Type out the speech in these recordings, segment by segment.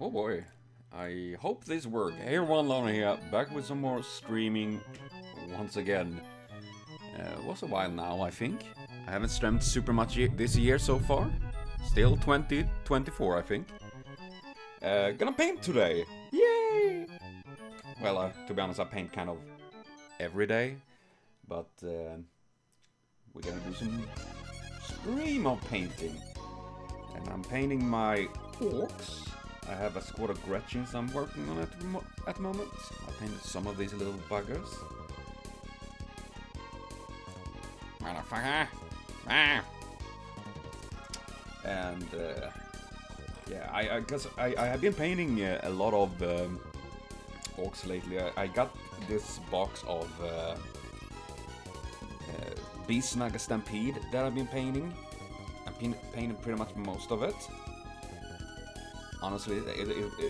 Oh boy, I hope this works. Hey everyone, Lana here, back with some more streaming once again. It was a while now, I think. I haven't streamed super much this year so far. Still 2024, I think. Gonna paint today! Yay! Well, to be honest, I paint kind of every day. But we're gonna do some stream of painting. And I'm painting my orcs. I have a squad of Gretchins I'm working on at the moment. I painted some of these little buggers. Motherfucker! Ah! And yeah, because I have been painting a lot of orcs lately. I got this box of Beast Snugger Stampede that I've been painting. I'm painting pretty much most of it. Honestly,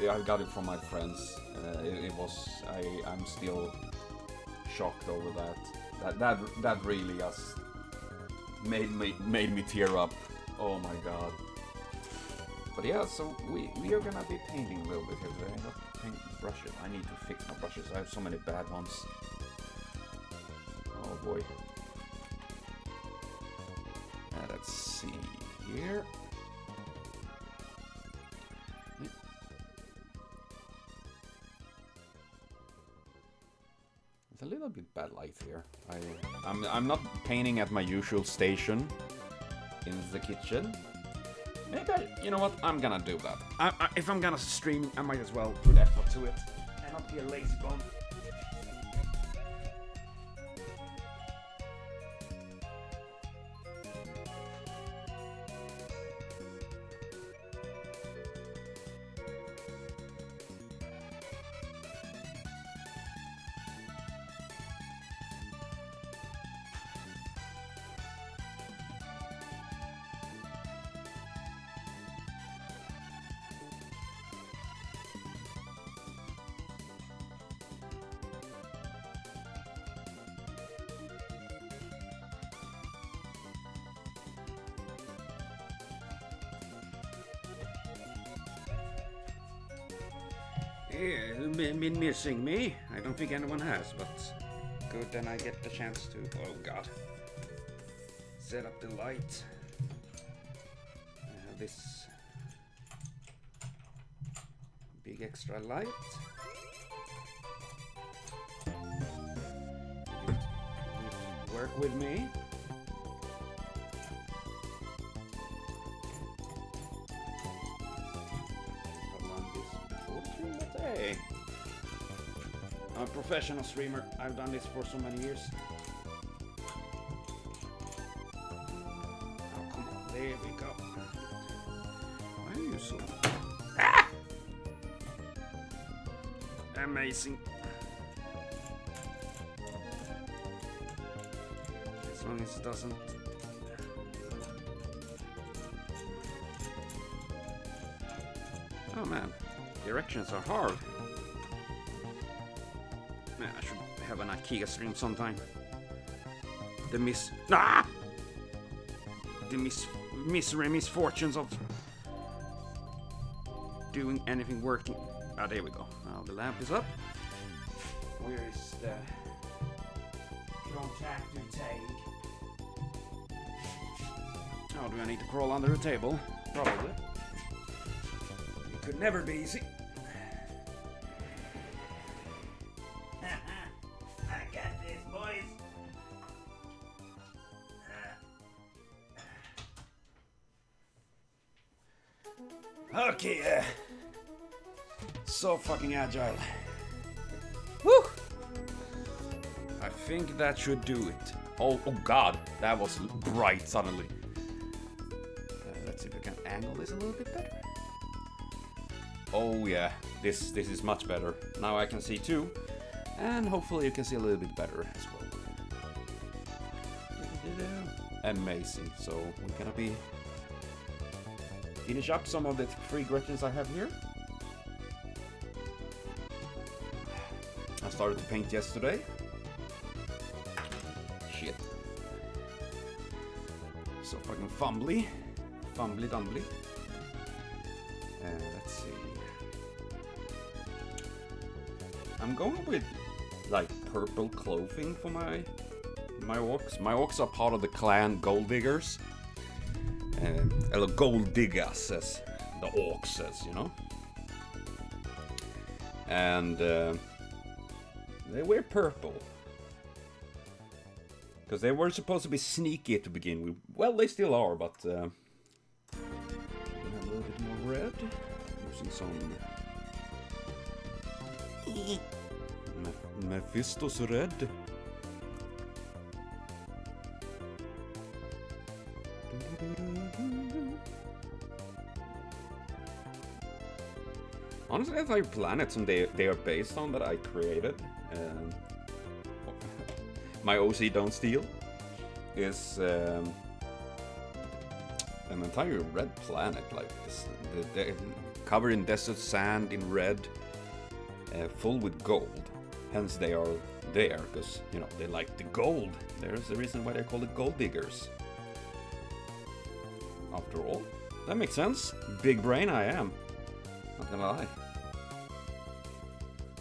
I got it from my friends. I'm still shocked over that. That really just made me tear up. Oh my god. But yeah, so we are gonna be painting a little bit here today. I got paint brushes. I need to fix my brushes. I have so many bad ones. Oh boy. Let's see here. It's a little bit bad light here. I'm not painting at my usual station in the kitchen. Maybe you know what? I'm gonna do that. If I'm gonna stream, I might as well put effort to it and not be a lazy bum. Yeah, you've been missing me. I don't think anyone has, but good, then I get the chance to, oh god, set up the light. I have this big extra light. Work with me. I'm a professional streamer. I've done this for so many years. Oh, come on. There we go. Why are you so... Ah! Amazing. As long as it doesn't... Oh man, directions are hard. Man, I should have an IKEA stream sometime. The misfortunes of doing anything working. Ah, there we go. Now the lamp is up. Where is the contact to take? Oh, do I need to crawl under the table? Probably. It could never be easy. Okay, so fucking agile. Woo! I think that should do it. Oh god, that was bright suddenly. Let's see if we can angle this a little bit better. Oh yeah, this is much better. Now I can see too, and hopefully you can see a little bit better as well. Amazing. So we're gonna be finish up some of the 3 Gretchins I have here. I started to paint yesterday. Shit. So fucking fumbly dumbly. Let's see. I'm going with like purple clothing for my orcs. My orcs are part of the clan Gold Diggers. Or Gold Diggers, as the orc says, you know. And they wear purple. Because they were supposed to be sneaky to begin with. Well, they still are, but a little bit more red. Using some Mephisto's red. Honestly, I think planets and they are based on that I created. My OC Don't Steal is an entire red planet, like this, covered in desert sand in red, full with gold. Hence they are there, because, you know, they like the gold. There's the reason why they're called the Gold Diggers. After all, that makes sense. Big brain I am. Not gonna lie.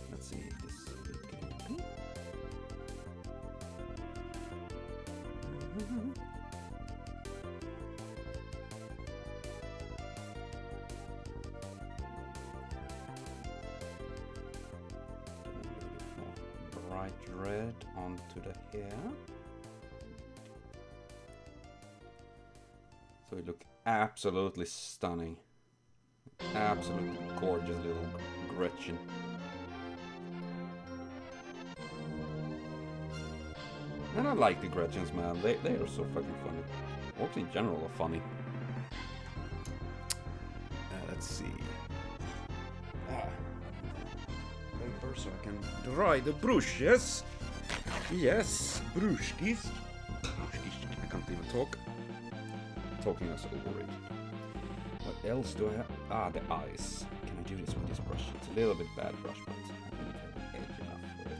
Let's see this. Bright red onto the hair. So it look absolutely stunning. Absolutely gorgeous little Gretchen. And I like the Gretchins, man. They are so fucking funny. Orcs in general are funny. Let's see. Paper so I can dry the brushes. Yes, brushkis. I can't even talk. Talking us over it. What else do I have? Ah, the eyes. Can I do this with this brush? It's a little bit bad brush, but I think I have an edge enough for it.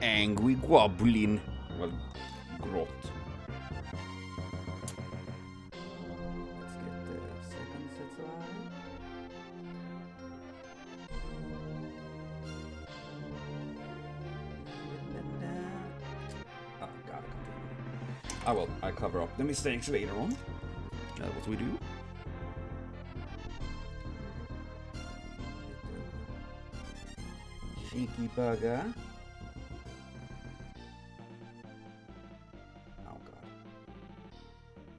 Angry Goblin. Well, grot. Let's get the second set of eye. Oh, gotta continue. Ah, well, I cover up the mistakes later on. That's what we do. Cheeky bugger.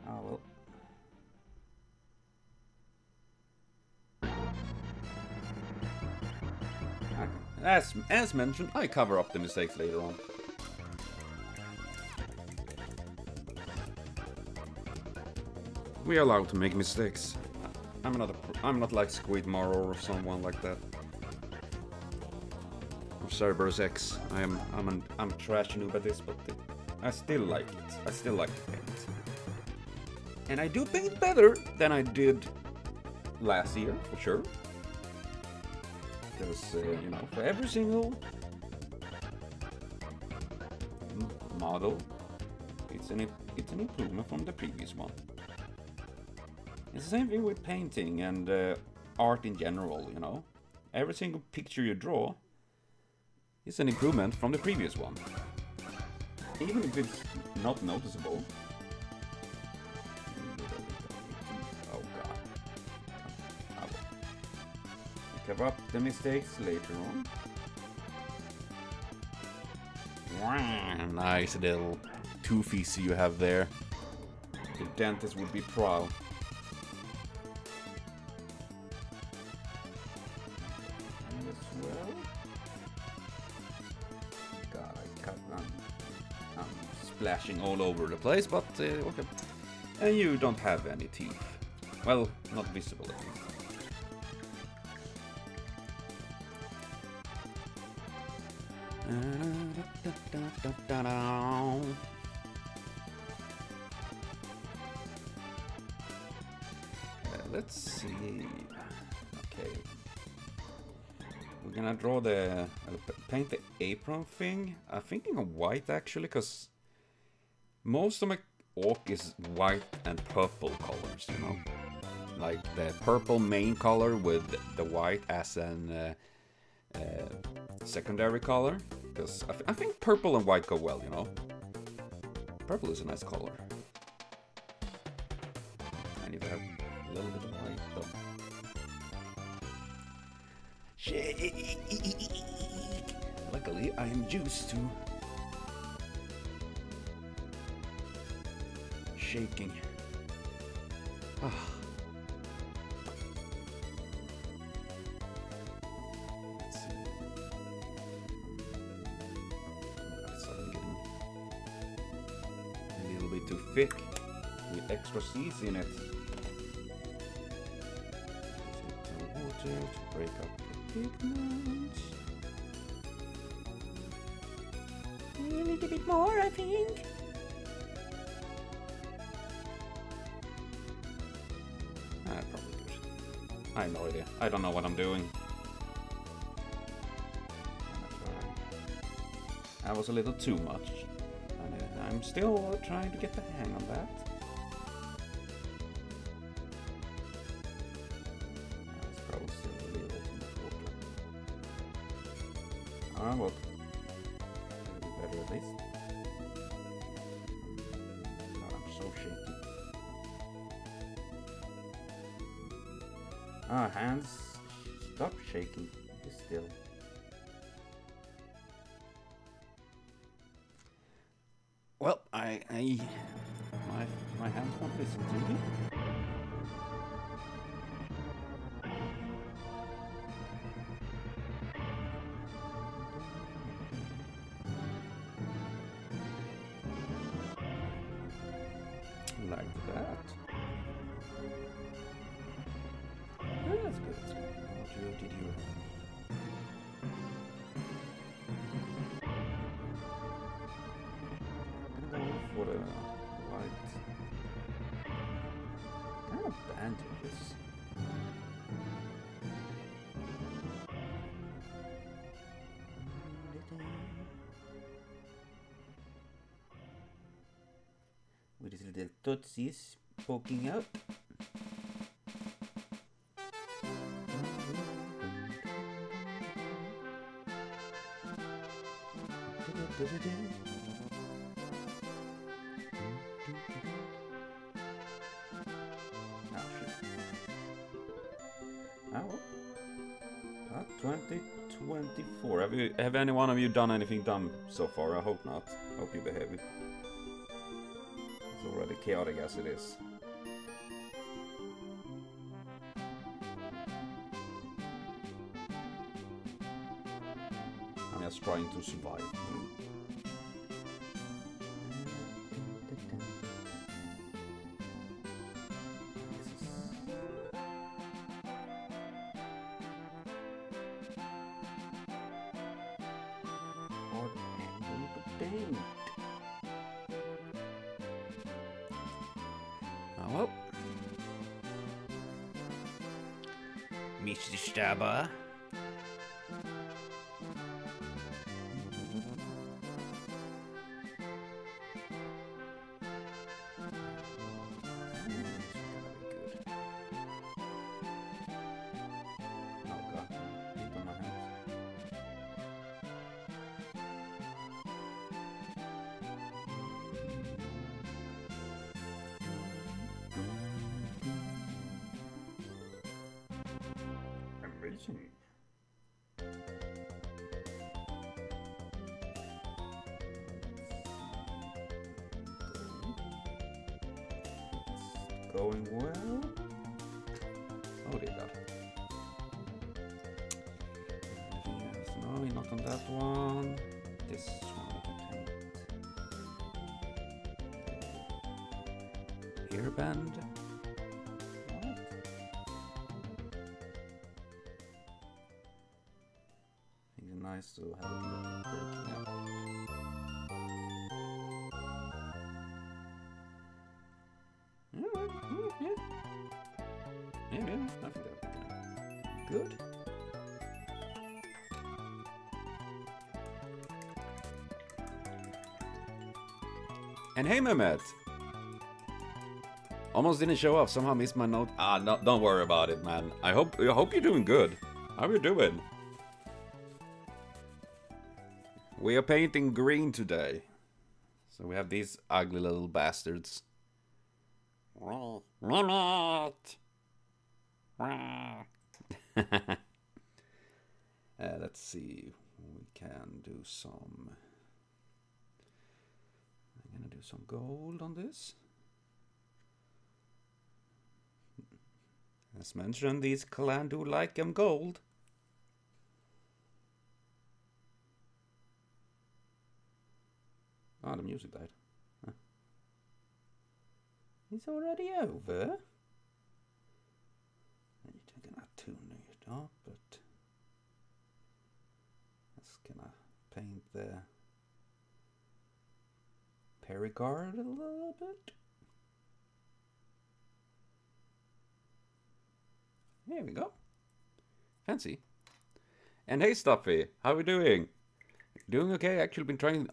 Oh well. As mentioned, I cover up the mistakes later on. We are allowed to make mistakes. I'm not like Squidmar or someone like that. Or Cerberus X. I'm a trash noob at this, but I still like it. I still like to paint. And I do paint better than I did last year, for sure. Because, you know, for every single model, it's an improvement from the previous one. It's the same thing with painting and art in general, you know. Every single picture you draw is an improvement from the previous one. Even if it's not noticeable. Oh god. I will cover up the mistakes later on. Wow, nice little toothies you have there. The dentist would be proud. Splashing all over the place, but okay. And you don't have any teeth. Well, not visible at least. Let's see. Okay. We're gonna draw the... paint the apron thing. I'm thinking of white actually, because most of my orc is white and purple colors, you know? Like the purple main color with the white as an secondary color. Because I think purple and white go well, you know? Purple is a nice color. I need to have a little bit of white though. Shake. Luckily, I am used to shaking. Ah. Let's see. It's starting getting a little bit too thick with extra seeds in it. Some water to break up the pigment. A little bit more, I think. Probably good. I have no idea. I don't know what I'm doing. That was a little too much. And I'm still trying to get the hang of that. That's probably still a little too much water. Ah, well. Better at least. Oh, I'm so shaky. Ah, hands, stop shaking. Be still. Well, my hands won't listen to me. Like that. Yeah, that's good. That's good. What did you? I'm gonna go for the white. Kind of bandages. With his little tootsies poking out. Oh, 2024. Have any one of you done anything dumb so far? I hope not. Hope you behave. It's already chaotic as it is. I'm just trying to survive. Oh well. Mr. Stabber. Going well. Oh, did that. Anything else? No, not on that one. This one we can paint. Hairband. What? It's nice to have it breaking up. Yeah, I think that'll be good. Good. And hey, Mehmet! Almost didn't show up. Somehow missed my note. Ah, no, don't worry about it, man. I hope you're doing good. How are you doing? We are painting green today. So we have these ugly little bastards. Mehmet! Let's see. We can do some... I'm gonna do some gold on this. As mentioned, these clan do like them gold. Ah, the music died. Huh. It's already over. I'm gonna tune it up, but just gonna paint the perigard a little bit. There we go. Fancy. And hey, Stuffy, how are we doing? Doing okay? Actually been trying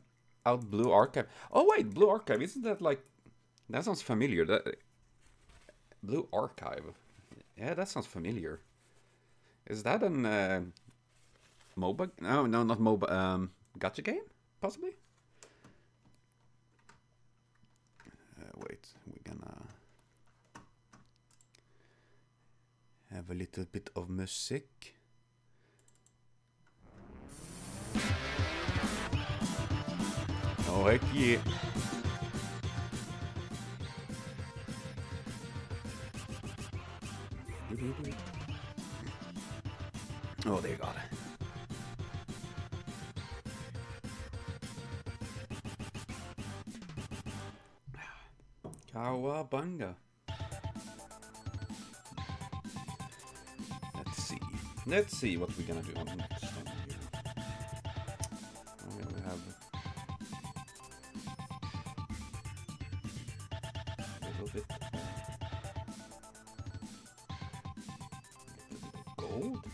out Blue Archive. Oh wait, Blue Archive, isn't that like... That sounds familiar. That Blue Archive. Yeah, that sounds familiar. Is that an MOBA? No, not MOBA. Gacha game? Possibly? Wait, we're gonna have a little bit of music. Oh heck yeah! Oh, there you got it. Cowabunga. Let's see what we're gonna do on the next one here. We have a little bit of gold.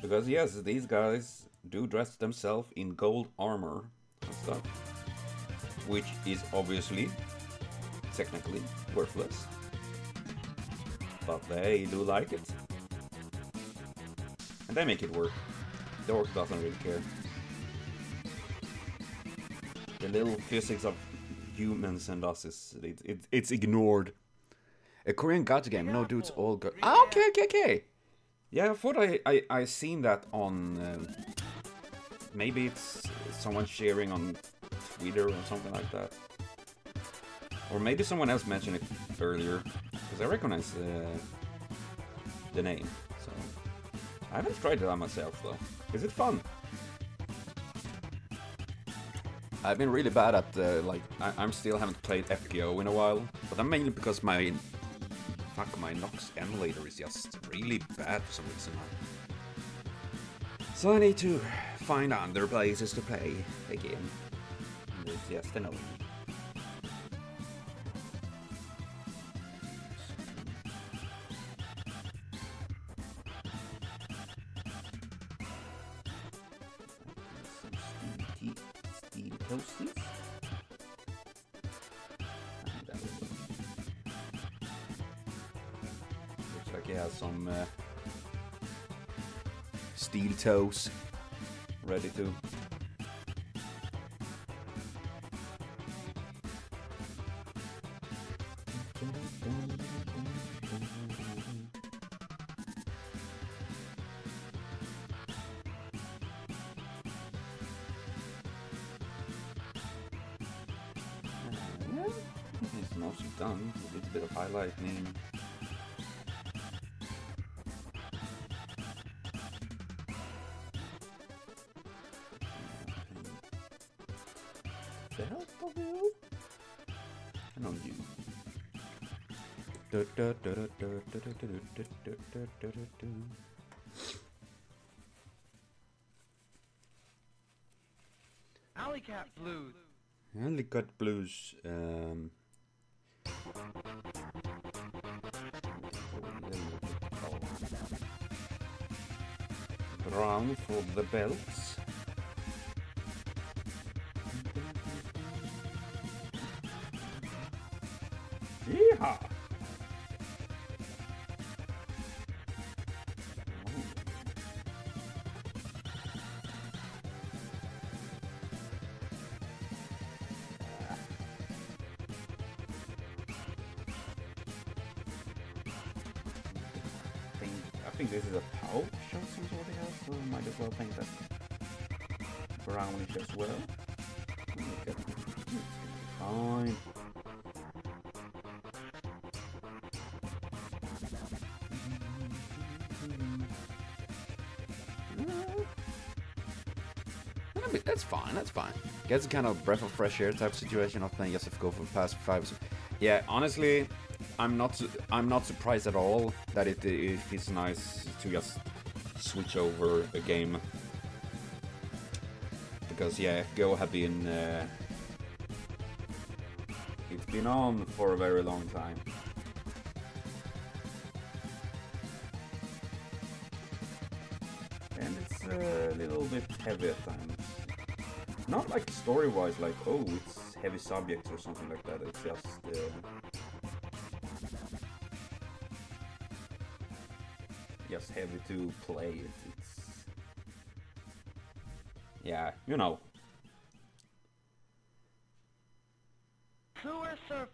Because yes, these guys do dress themselves in gold armor and stuff, which is obviously technically worthless, but they do like it. And they make it work. The orc doesn't really care. The little physics of humans and us is it's ignored. A Korean gacha game, no dudes, all good. Ah, okay. Yeah, I thought I seen that on maybe it's someone sharing on Twitter or something like that, or maybe someone else mentioned it earlier because I recognize the name. So I haven't tried it on myself though. Is it fun? I've been really bad at like I'm still haven't played FGO in a while, but I'm mainly because my Nox emulator is just really bad for some reason. So I need to find other places to play again. And it's just annoying. Steel toasties. Looks like he has some steel toes ready to. It's mostly done. A little bit of highlighting. The help of you? And on you. Alley Cat Blues. Alley Cat Blues. around for the belts. Yeehaw! I think this is a pouch of some sort of else, so might as well paint that brownish as well. Okay. Fine. That's fine, that's fine. Gets a kind of breath of fresh air type situation of playing SFGO for the past 5 years. Yeah, honestly, I'm not surprised at all that it feels nice to just switch over a game. Because yeah, FGO have been it's been on for a very long time. And it's a little bit heavy at times. Not like story-wise, like, oh, it's heavy subjects or something like that. It's just heavy to play it. It's, yeah, you know. Sewer surface.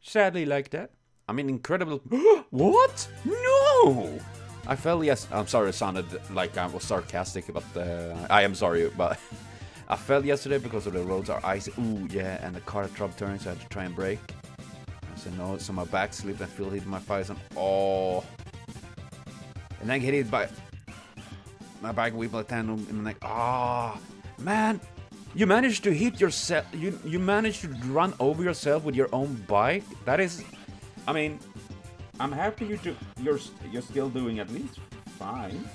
Sadly like that. I mean, incredible. What? No! I fell, yes, I'm sorry, it sounded like I was sarcastic, but I am sorry, but I fell yesterday because of the roads are icy. Ooh, yeah, and the car drop turns, so I had to try and brake. I said no, so my back slipped and feel hit my thighs, and oh. And then get hit by my back wheel tendon, and I'm like, ah, man, you managed to hit yourself. You managed to run over yourself with your own bike. That is, I mean, I'm happy you're still doing at least fine,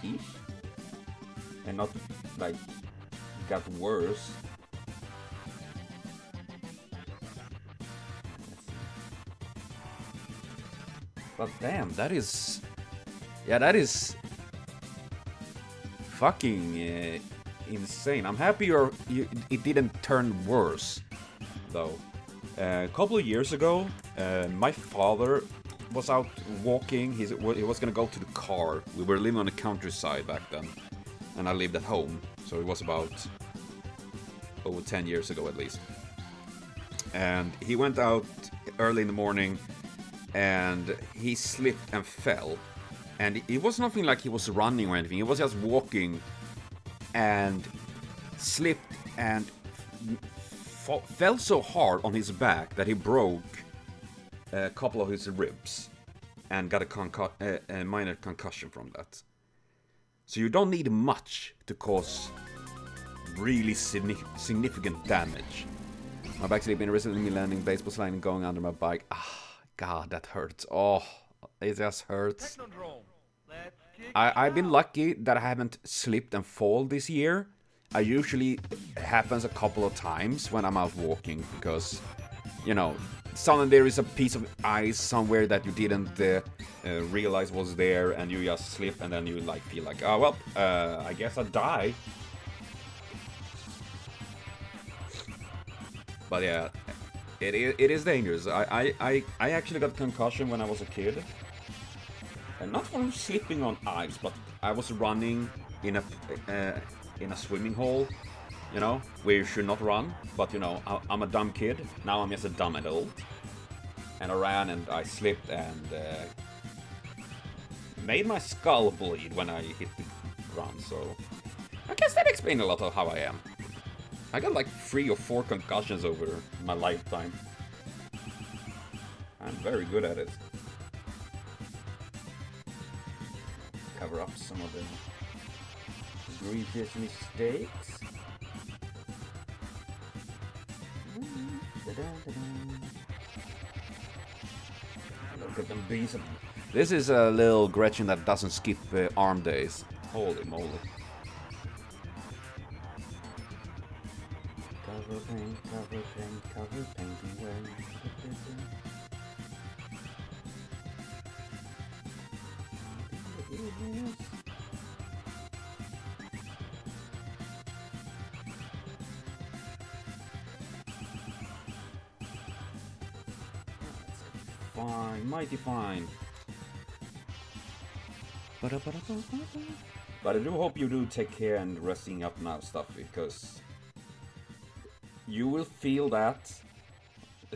ish, and not like got worse. But damn, that is, yeah, that is fucking insane. I'm happy it didn't turn worse, though. A couple of years ago, my father was out walking. He was gonna go to the car. We were living on the countryside back then, and I lived at home. So it was about over 10 years ago at least. And he went out early in the morning, and he slipped and fell. And it was nothing like he was running or anything. He was just walking and slipped and fell so hard on his back that he broke a couple of his ribs and got a minor concussion from that. So you don't need much to cause really significant damage. My back slipping, resulting in me landing, baseball sliding, going under my bike. Ah, God, that hurts. Oh, it just hurts. I've been lucky that I haven't slipped and fall this year. I usually happens a couple of times when I'm out walking because, you know, suddenly there is a piece of ice somewhere that you didn't realize was there, and you just slip, and then you like feel like, oh well, I guess I die. But yeah, it is dangerous. I actually got concussion when I was a kid, and not from slipping on ice, but I was running in a swimming hole, you know, where you should not run. But you know, I'm a dumb kid. Now I'm just a dumb adult, and I ran and I slipped and made my skull bleed when I hit the ground. So I guess that explains a lot of how I am. I got like 3 or 4 concussions over my lifetime. I'm very good at it. Cover up some of the egregious mistakes. Look at them bees. This is a little Gretchen that doesn't skip arm days. Holy moly. Cover painting well. Fine, mighty fine. But I do hope you do take care and resting up now stuff, because you will feel that.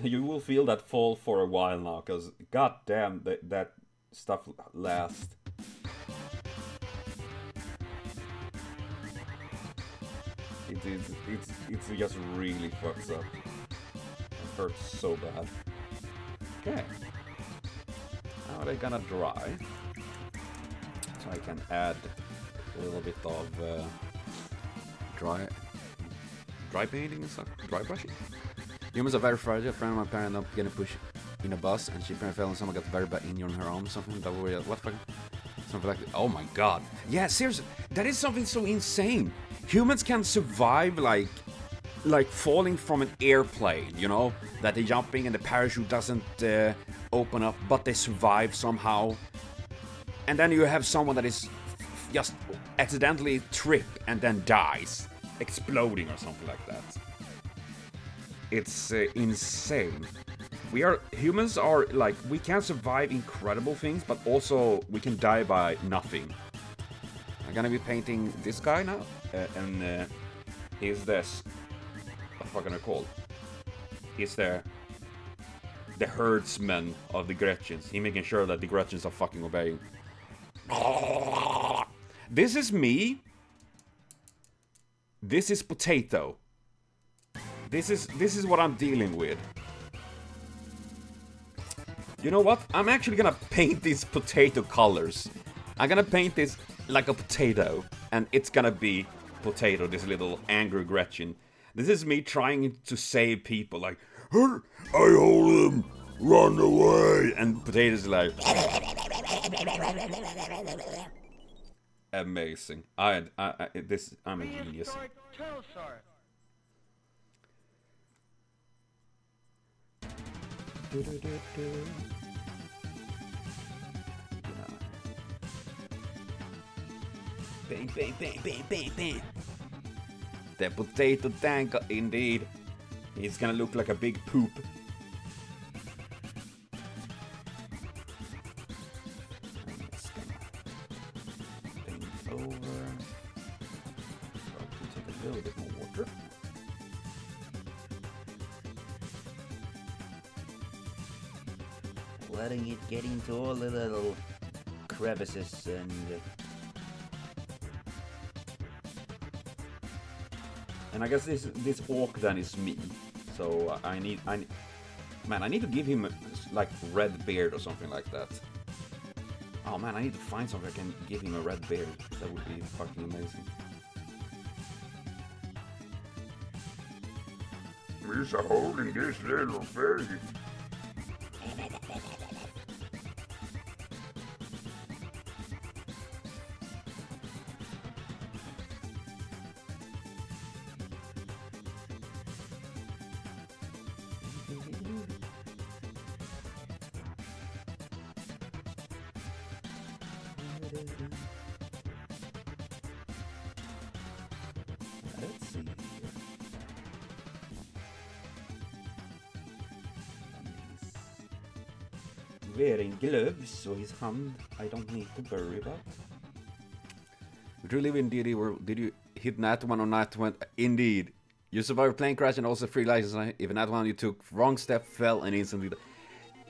You will feel that fall for a while now, because goddamn that stuff lasts. It's just really fucks up. It hurts so bad. Okay. Now they're gonna dry. So I can add a little bit of dry painting and stuff. Dry brushing. Humans are very fragile. A friend of my parents up getting pushed in a bus, and she apparently fell and someone got very bad injury on her arm or something. That was what fucking something like that. Oh my god. Yeah, seriously, that is something so insane. Humans can survive like falling from an airplane, you know, that they're jumping and the parachute doesn't open up, but they survive somehow. And then you have someone that is just accidentally trip and then dies, exploding or something like that. It's insane. Humans are like, we can survive incredible things, but also we can die by nothing. I'm gonna be painting this guy now, and he's this. What the fuck am I called? He's the herdsman of the Gretchins. He's making sure that the Gretchins are fucking obeying. This is me. This is potato. This is what I'm dealing with. You know what? I'm actually gonna paint these potato colors. I'm gonna paint this like a potato, and it's gonna be potato, this little angry Gretchen. This is me trying to save people, like, I hold him, run away, and potatoes like amazing. I'm a genius. Bang, bang, bang, bang, bang, bang. The potato tank, indeed. He's gonna look like a big poop. I'm just gonna paint over. Take a little bit more water. Letting it get into all the little crevices and I guess this orc then is me. So I need to give him like red beard or something like that. Oh man, I need to find something I can give him a red beard. That would be fucking amazing. He's holding this little fairy. Let's see. Wearing gloves, so his hand I don't need to worry about. Would you live in DD or did you hit nat 1 or nat 20? Indeed. You survived a plane crash and also free license. If nat 1 you took wrong step, fell and instantly.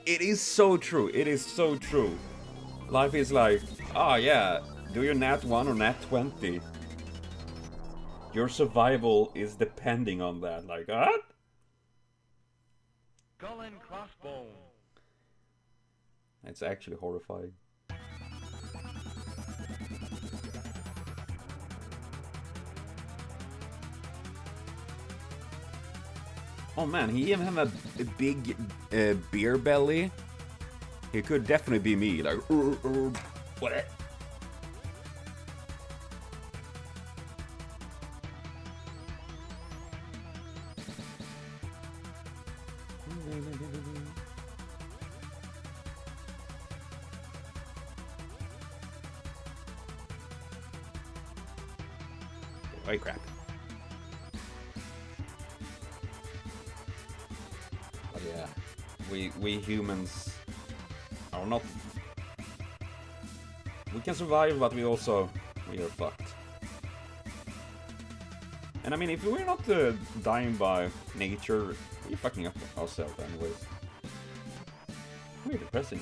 It is so true. It is so true. Life is like, oh yeah, do your nat 1 or nat 20. Your survival is depending on that. Like, what? Skull and crossbone. It's actually horrifying. Oh man, he even have a big beer belly. He could definitely be me. Like, what? Oh crap. But yeah, we humans are not. We can survive, but we are fucked. And I mean, if we're not dying by nature, we're fucking up ourselves anyways. We're depressing.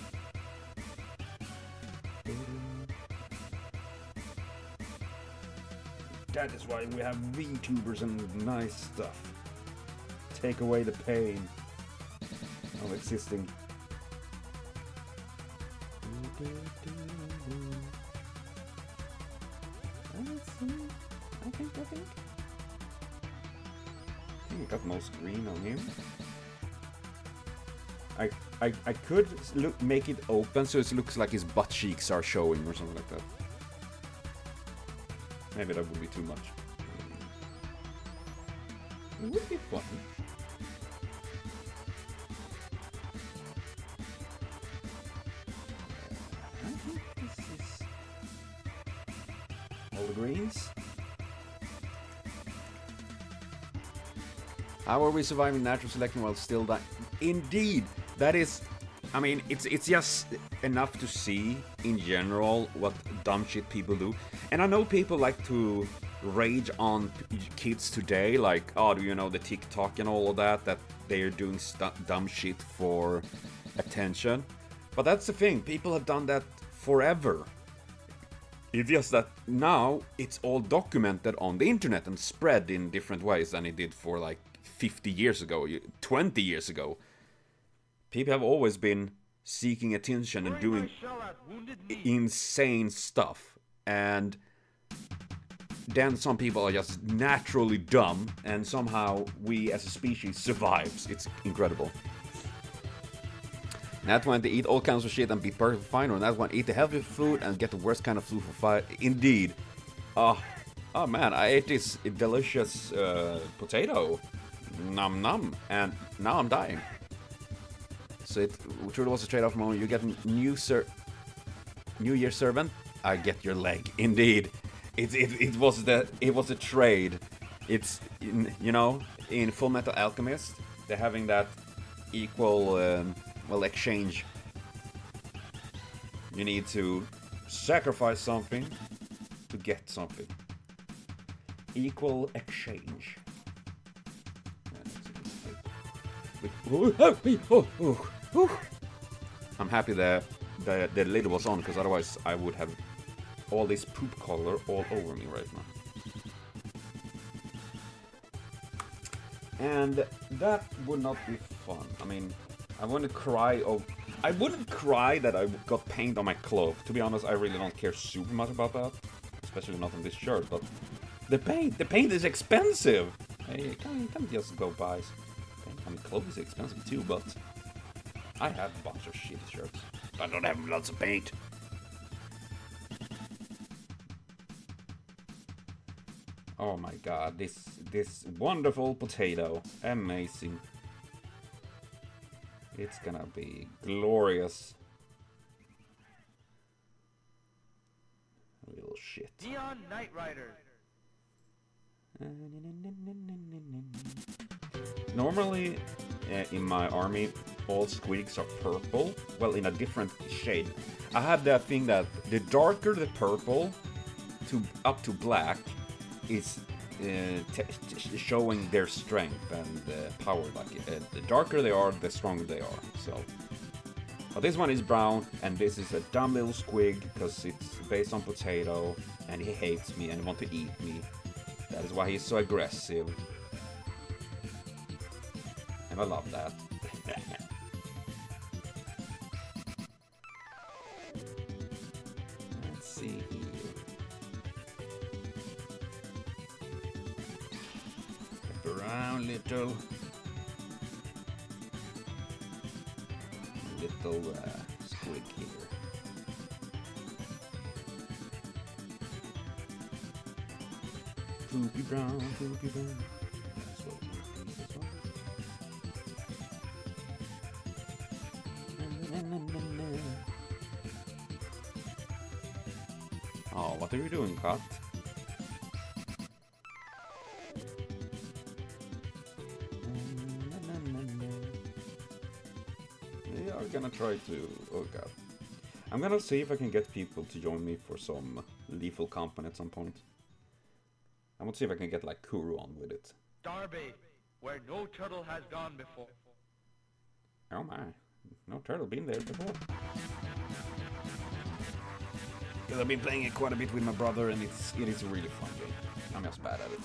That is why we have VTubers and nice stuff. Take away the pain of existing. Let's see. I think we got most green on him. I could make it open so it looks like his butt cheeks are showing or something like that. Maybe that would be too much. It would be fun. I think this is all the greens. How are we surviving natural selection while still dying? Indeed, that is. I mean, it's just enough to see in general what dumb shit people do. And I know people like to rage on kids today, like, oh, do you know the TikTok and all of that they are doing dumb shit for attention. But that's the thing, people have done that forever. It's just that now it's all documented on the internet and spread in different ways than it did for like 50 years ago, 20 years ago. People have always been seeking attention and doing insane stuff. And then some people are just naturally dumb, and somehow we as a species survives. It's incredible. That one, they eat all kinds of shit and be perfectly fine, or that one, eat the healthy food and get the worst kind of food for fight. Indeed. Oh man, I ate this delicious potato. Nom nom. And now I'm dying. So it truly was a trade-off moment. You get New Year servant. I get your leg. Indeed, it was a trade. It's you know, in Full Metal Alchemist they're having that equal exchange. You need to sacrifice something to get something. Equal exchange. I'm happy that the lid was on, because otherwise I would have all this poop color all over me right now. And that would not be fun. I mean, I wouldn't cry that I got paint on my clothes. To be honest, I really don't care super much about that, especially not on this shirt. But the paint is expensive. Hey, can't just go buy. I mean, clothes is expensive too, but I have a bunch of shitty shirts. I don't have lots of paint. Oh my god, this wonderful potato. Amazing. It's gonna be glorious. Little shit. Neon Knight Rider. Normally, in my army, all squigs are purple. Well, in a different shade. I have that thing that the darker the purple, up to black, is showing their strength and power. Like the darker they are, the stronger they are. So, but this one is brown, and this is a dumb little squig because it's based on potato, and he hates me and wants to eat me. That is why he's so aggressive. And I love that. Let's see here. Step around, little squig here. Poopy brown, poopy brown. That's what we do this one. Oh, what are you doing, cat? I'm gonna try to... Oh god. I'm gonna see if I can get people to join me for some lethal company at some point. I want to see if I can get like Kuru on with it. Darby, where no turtle has gone before. Oh my, no turtle been there before. Because I've been playing it quite a bit with my brother and it is a really fun game. I'm just bad at it.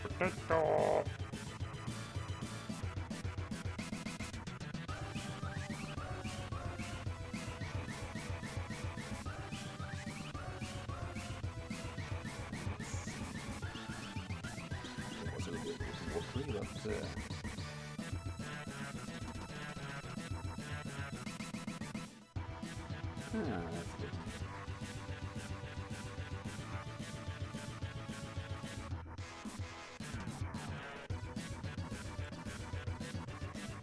Potato. That's good.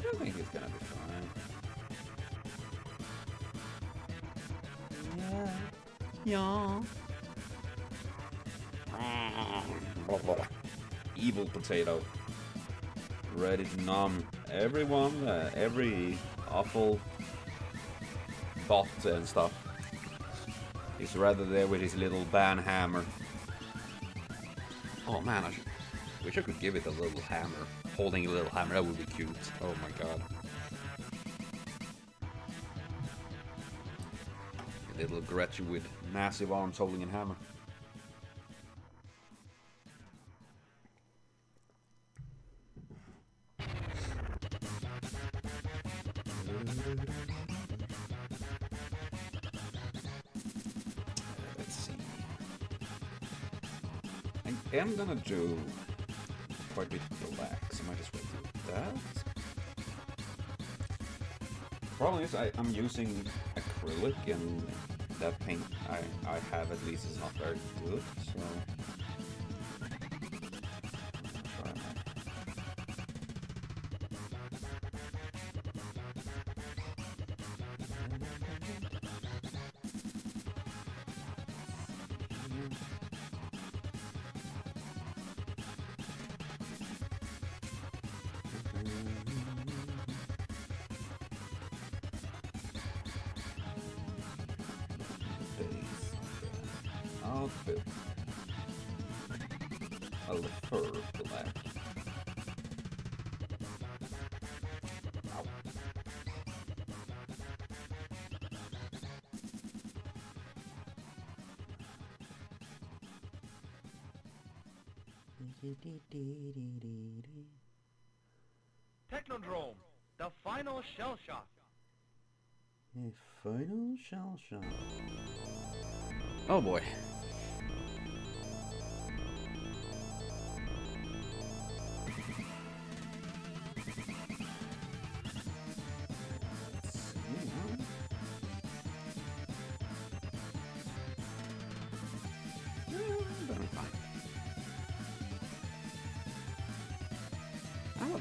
I think it's gonna be fine. Yeah. Evil potato. Ready to numb everyone, every awful bot and stuff. He's rather there with his little ban hammer. Oh man, wish I could give it a little hammer. Holding a little hammer, that would be cute. Oh my god. A little Gretchen with massive arms holding a hammer. Let's see. I am gonna do quite a bit of relax. I might just wait do that. Problem is I'm using acrylic and that paint I have at least is not very good, so try that. Outfit. I'll fur black. Ow. Technodrome, the final shell shock. A final shell shock. Oh boy.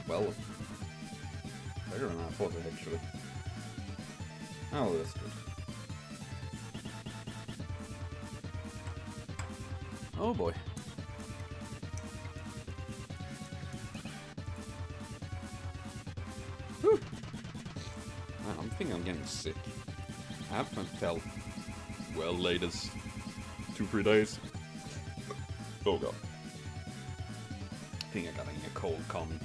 Well, better than I thought actually. Oh, that's good. Oh boy. Whew. Man, I'm thinking I'm getting sick. I haven't felt well latest 2-3 days. Oh god. I think I got a cold coming.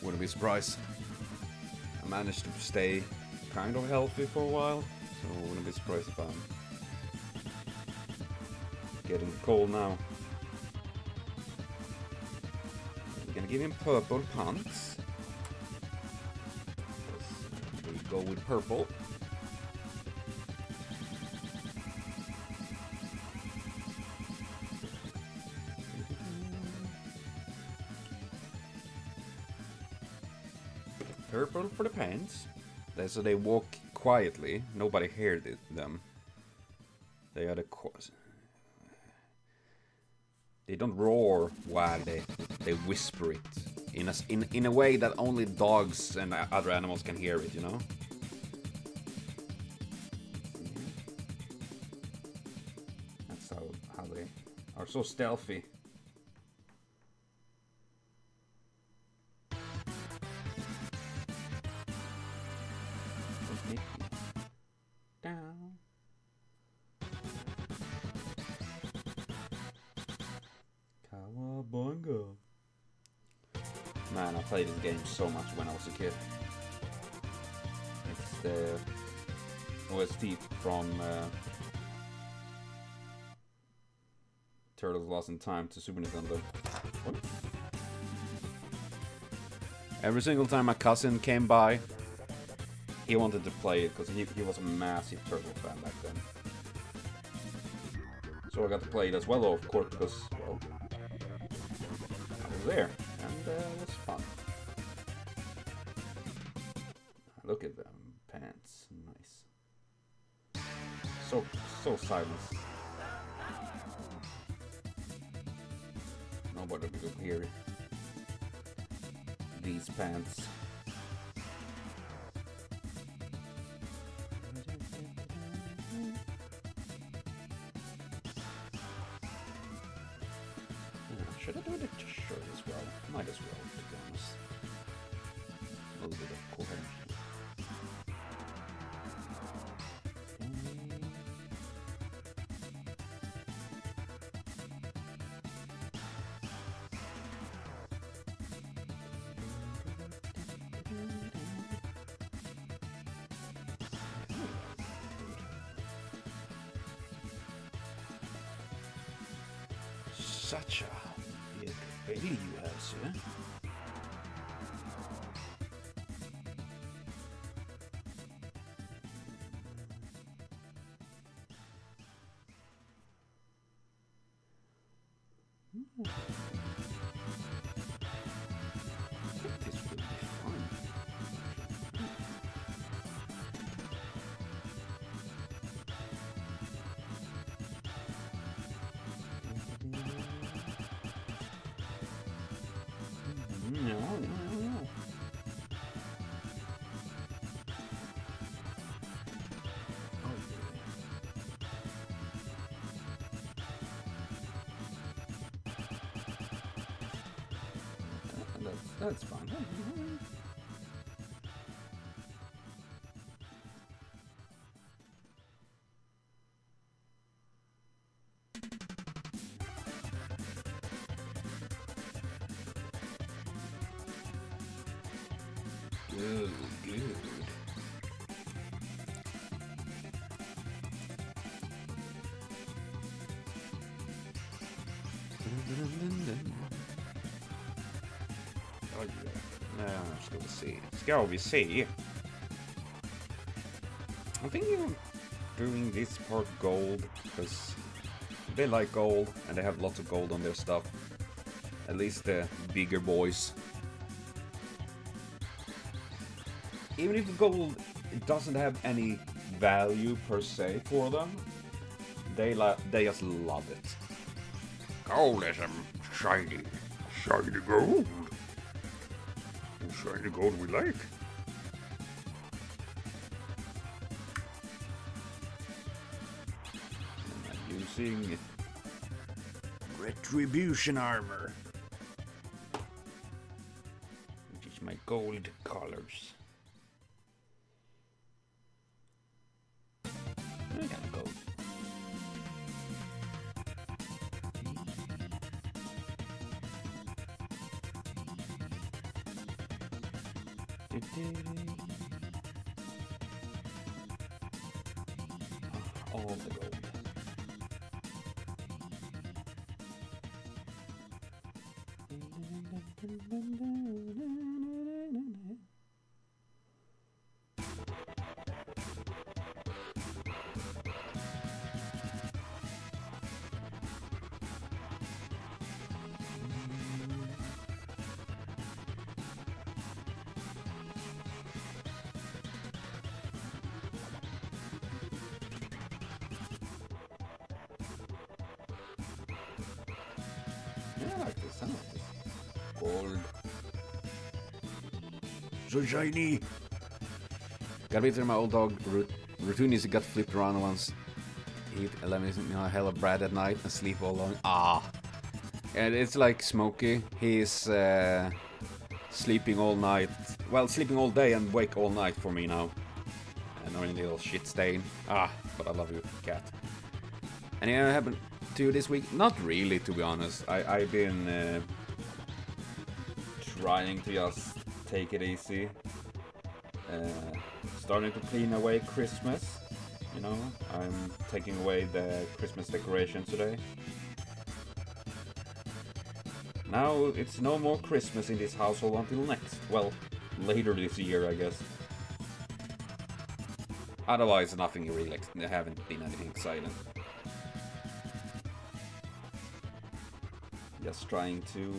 Wouldn't be surprised. I managed to stay kind of healthy for a while, so I wouldn't be surprised if I'm getting cold now. We're gonna give him purple pants. We go with purple. Purple for the pants. So they walk quietly. Nobody heard them. They are the they don't roar while they whisper it in a way that only dogs and other animals can hear it. You know. how they are so stealthy. Down. Cowabunga. Man, I played this game so much when I was a kid. It's the OST from Turtles Lost in Time to Super Nintendo. What? Every single time my cousin came by, he wanted to play it because he was a massive Turtle fan back then. So I got to play it as well, of course, because, well, I was there, and it was fun. Look at them pants, nice. So silent. Nobody will hear these pants. Should I do the shirt as well? Might as well, to be honest. A little bit of coherence. Such a big belly you have, sir. This will be fun. No. Oh, that's fine. Good, good. Oh, yeah. Ska vi se. I'm thinking of doing this part gold, because they like gold, and they have lots of gold on their stuff. At least the bigger boys. Even if the gold doesn't have any value per se for them, they just love it. Gold is shiny gold. Shiny gold we like. I'm using Retribution armor, which is my gold colors. I gotta go. All the gold. I like this. Gold. So shiny. Gotta be through my old dog Rotuni's got flipped around once. eat 11 hell of bread at night and sleep all long. Ah, and it's like Smokey. He's sleeping all night. Well, sleeping all day and wake all night for me now. Annoying little shit stain. Ah, but I love you, cat. Anything happened to you this week? Not really, to be honest. I've been trying to just take it easy. Starting to clean away Christmas. You know, I'm taking away the Christmas decorations today. Now it's no more Christmas in this household until next. Well, later this year, I guess. Otherwise, nothing really. There haven't been anything exciting. Just trying to.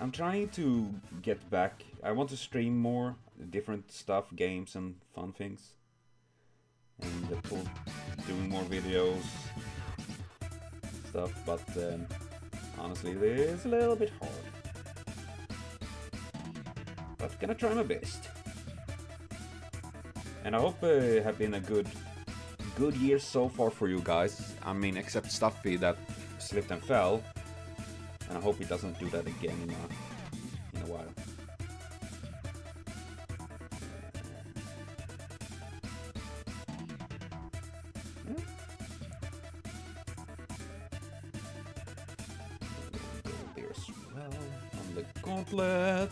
I'm trying to get back. I want to stream more different stuff, games and fun things. And doing more videos, stuff, but honestly, it is a little bit hard. But gonna try my best. And I hope it have been a good year so far for you guys. I mean, except Stuffy that slipped and fell. And I hope he doesn't do that again in a while. There as well on the gauntlet.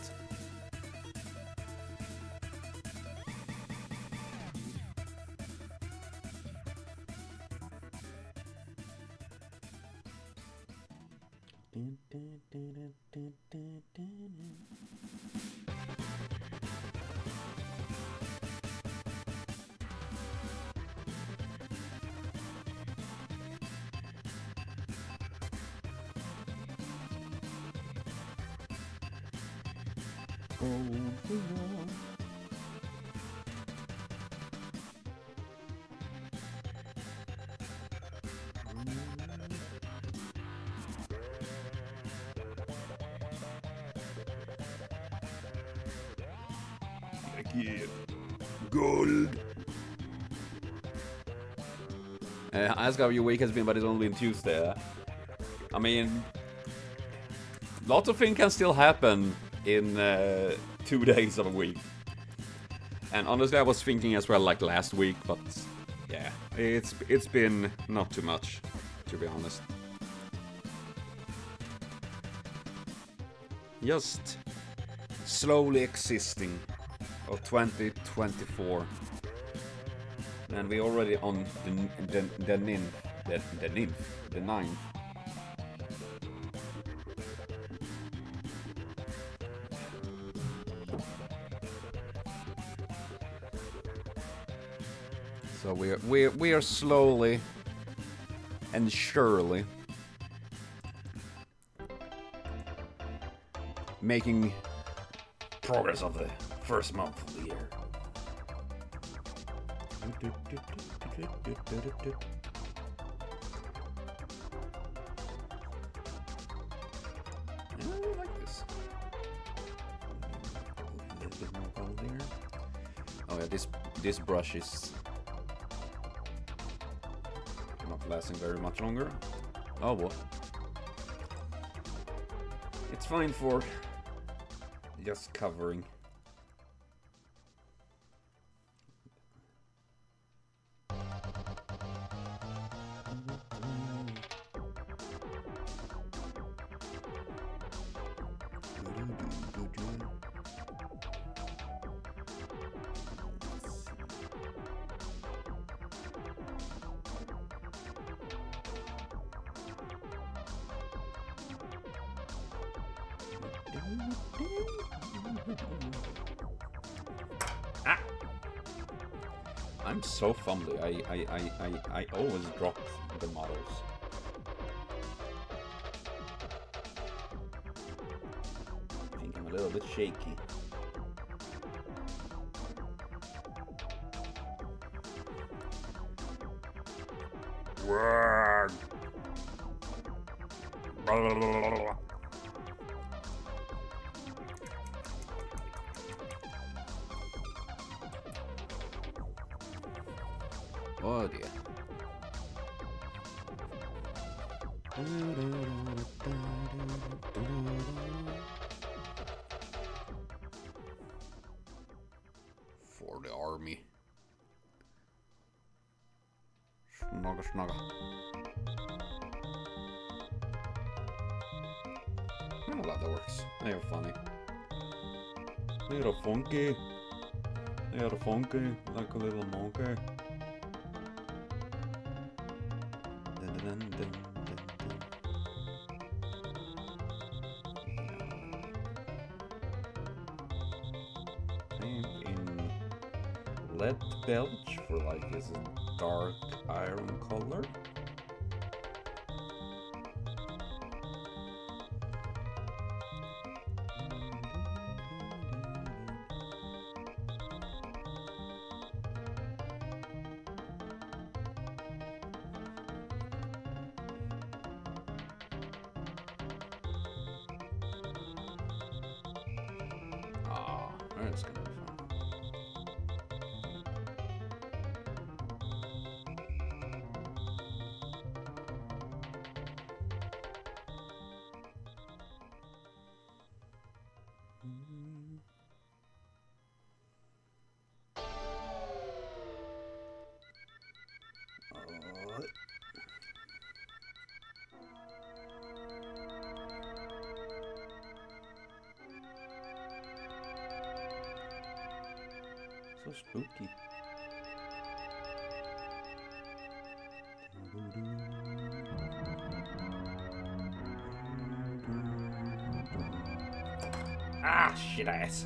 Yeah. Gold. Ask how your week has been, but it's only been Tuesday. I mean, lots of things can still happen in 2 days of a week. And honestly, I was thinking as well, like last week, but yeah, it's been not too much, to be honest. Just slowly existing of 2024, and we're already on the ninth. So we are slowly and surely making progress of the first month of the year. I like this. A little bit more gold there. Oh yeah, this brush is not lasting very much longer. Oh well. It's fine for just covering. Ah! I'm so fumbly. I always drop the models. I think I'm a little bit shaky. Word. Oh dear. For the army. Snugga, snugga. I love that works. They are funny. They are funky. They are funky, like a little monkey. Dun, dun, dun, dun, dun. In lead belch for like this dark iron color. That's gonna be fun. So spooky. Ah, shit ass.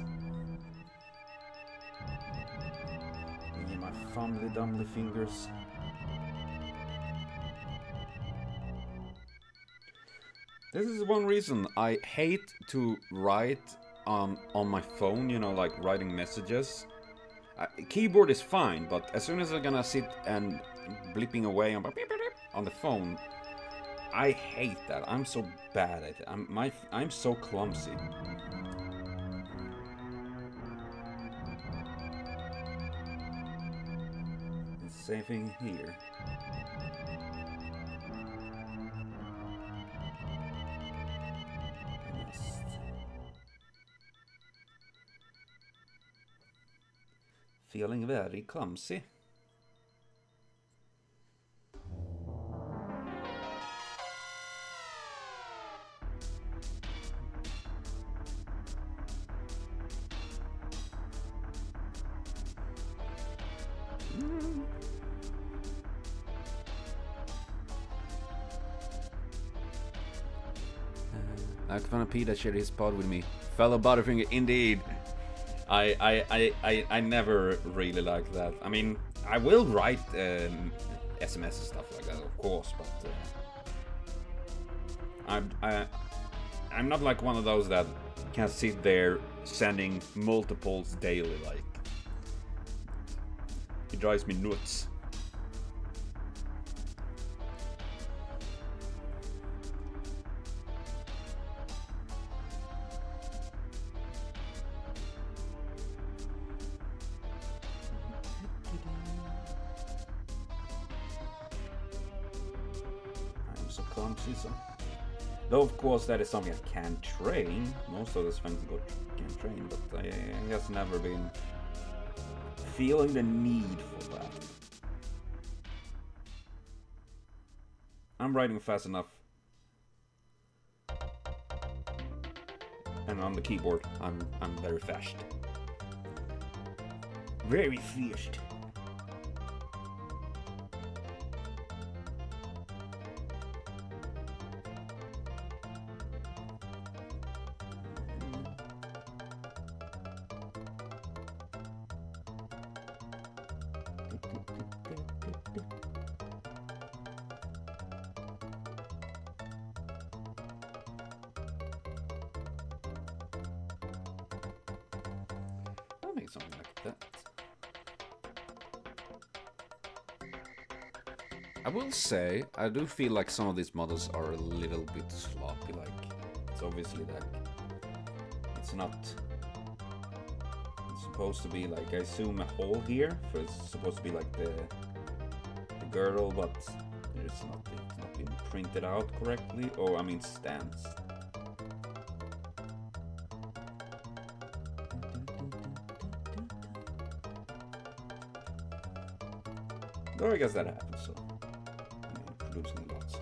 Me and my fumbly dumbly fingers. This is one reason I hate to write on my phone, you know, like writing messages. Keyboard is fine, but as soon as I'm gonna sit and blipping away on the phone, I hate that. I'm so bad at it. I'm so clumsy. Same thing here. Feeling very clumsy. Like fun of Pete that shared his pod with me. Fellow Butterfinger, indeed. I never really like that. I mean, I will write SMS and stuff like that, of course, but I'm not like one of those that can sit there sending multiples daily. Like, it drives me nuts. Though of course that is something I can train. Most of those things can train, but I has never been feeling the need for that. I'm writing fast enough. And on the keyboard I'm very fast. Very fast. Something like that. I will say, I do feel like some of these models are a little bit sloppy. Like, it's obviously that it's not. It's supposed to be like, I assume, a hole here. For it's supposed to be like the girdle, but it's not been printed out correctly. Oh, I mean stands. Or I guess that happens, so I'm losing lots.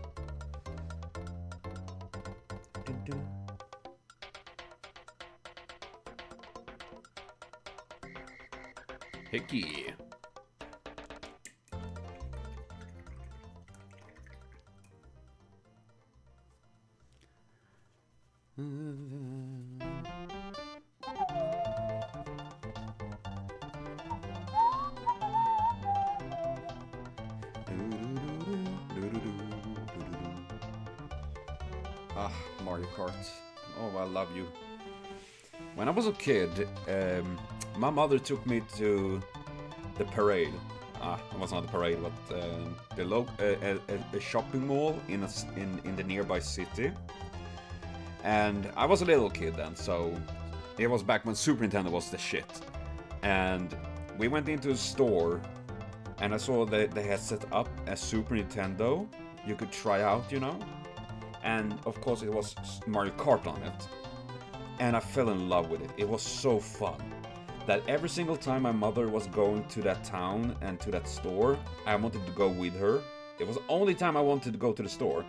Hickey. Ah, Mario Kart. Oh, I love you. When I was a kid, my mother took me to the parade. It was not the parade, but a shopping mall in the nearby city. And I was a little kid then, so it was back when Super Nintendo was the shit. And we went into a store, and I saw that they had set up a Super Nintendo you could try out, you know. And of course it was Mario Kart on it. And I fell in love with it. It was so fun that every single time my mother was going to that town and to that store, I wanted to go with her. It was the only time I wanted to go to the store,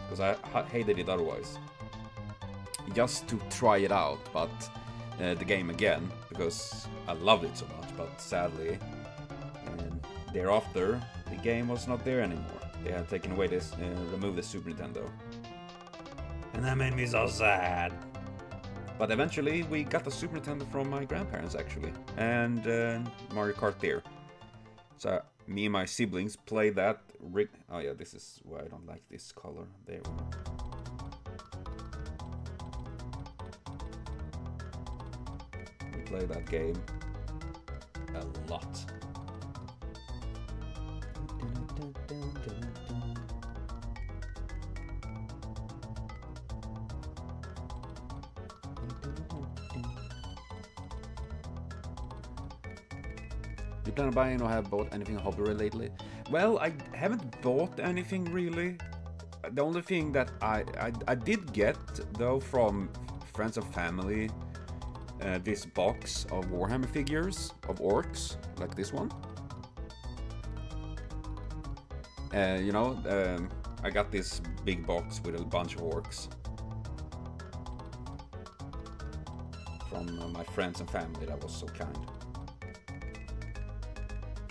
because I hated it otherwise. Just to try it out, but the game again, because I loved it so much. But sadly, thereafter, the game was not there anymore. They had taken away this, removed the Super Nintendo. And that made me so sad. But eventually we got the Super Nintendo from my grandparents actually. And Mario Kart there. So me and my siblings played that. Oh yeah, this is why I don't like this color. There we go. We played that game a lot. You plan on buying or have bought anything hobby lately? Well, I haven't bought anything really. The only thing that I did get though from friends and family, this box of Warhammer figures of orcs, like this one. You know, I got this big box with a bunch of orcs from my friends and family that was so kind.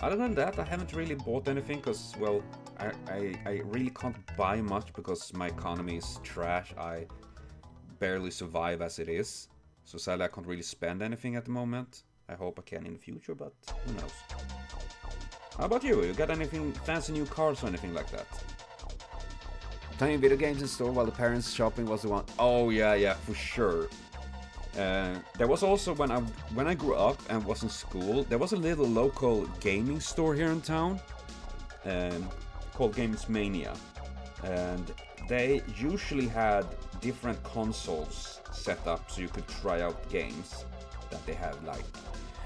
Other than that, I haven't really bought anything because, well, I really can't buy much because my economy is trash. I barely survive as it is. So sadly, I can't really spend anything at the moment. I hope I can in the future, but who knows. How about you? You got anything fancy new cars or anything like that? Playing video games in store while the parents shopping was the one. Oh yeah, for sure. There was also when I grew up and was in school, there was a little local gaming store here in town called Games Mania, and they usually had different consoles set up so you could try out games that they had. Like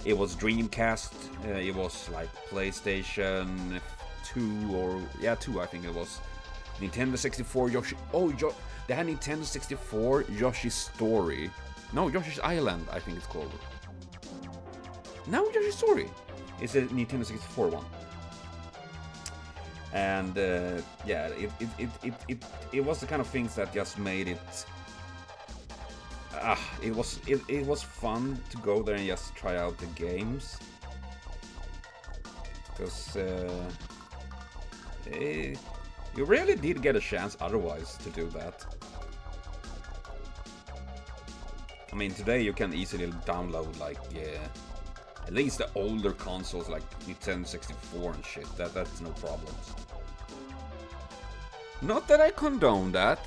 it was Dreamcast, it was like PlayStation 2 or 2, I think it was. Nintendo 64 Yoshi. They had Nintendo 64 Yoshi's Story. No, Yoshi's Island, I think it's called. No, Yoshi's Story. It's a Nintendo 64 one. And yeah, it was the kind of things that just made it. It was fun to go there and just try out the games. Because you really did get a chance otherwise to do that. I mean, today you can easily download like at least the older consoles like Nintendo 64 and shit. That's no problems. Not that I condone that.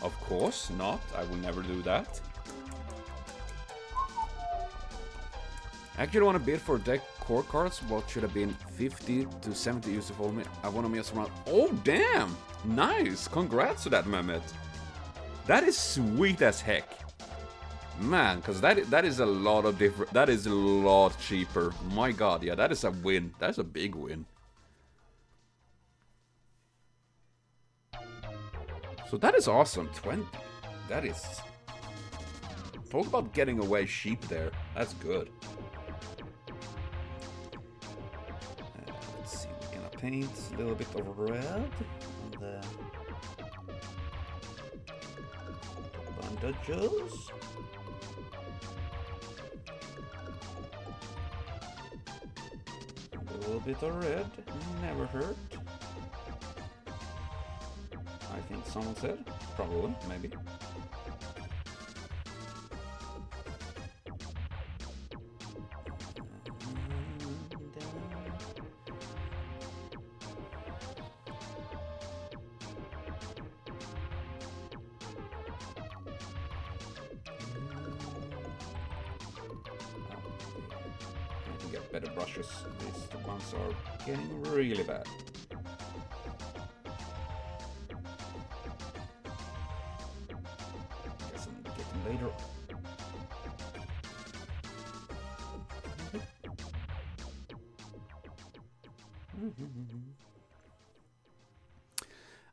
Of course not. I will never do that. I actually want to bid for deck core cards. What should have been 50 to 70 used for me. I want to mess around. Oh damn! Nice! Congrats to that, Mehmet. That is sweet as heck. Man, because that is a lot of different. That is a lot cheaper. My God, yeah, that is a win. That's a big win. So that is awesome. 20. That is... Talk about getting away sheep there. That's good. Let's see. We're gonna paint a little bit of red on the bandages. A little bit of red. Never hurt. I think someone said. Probably. Maybe. Better brushes. These ones are getting really bad. Guess I'm getting later.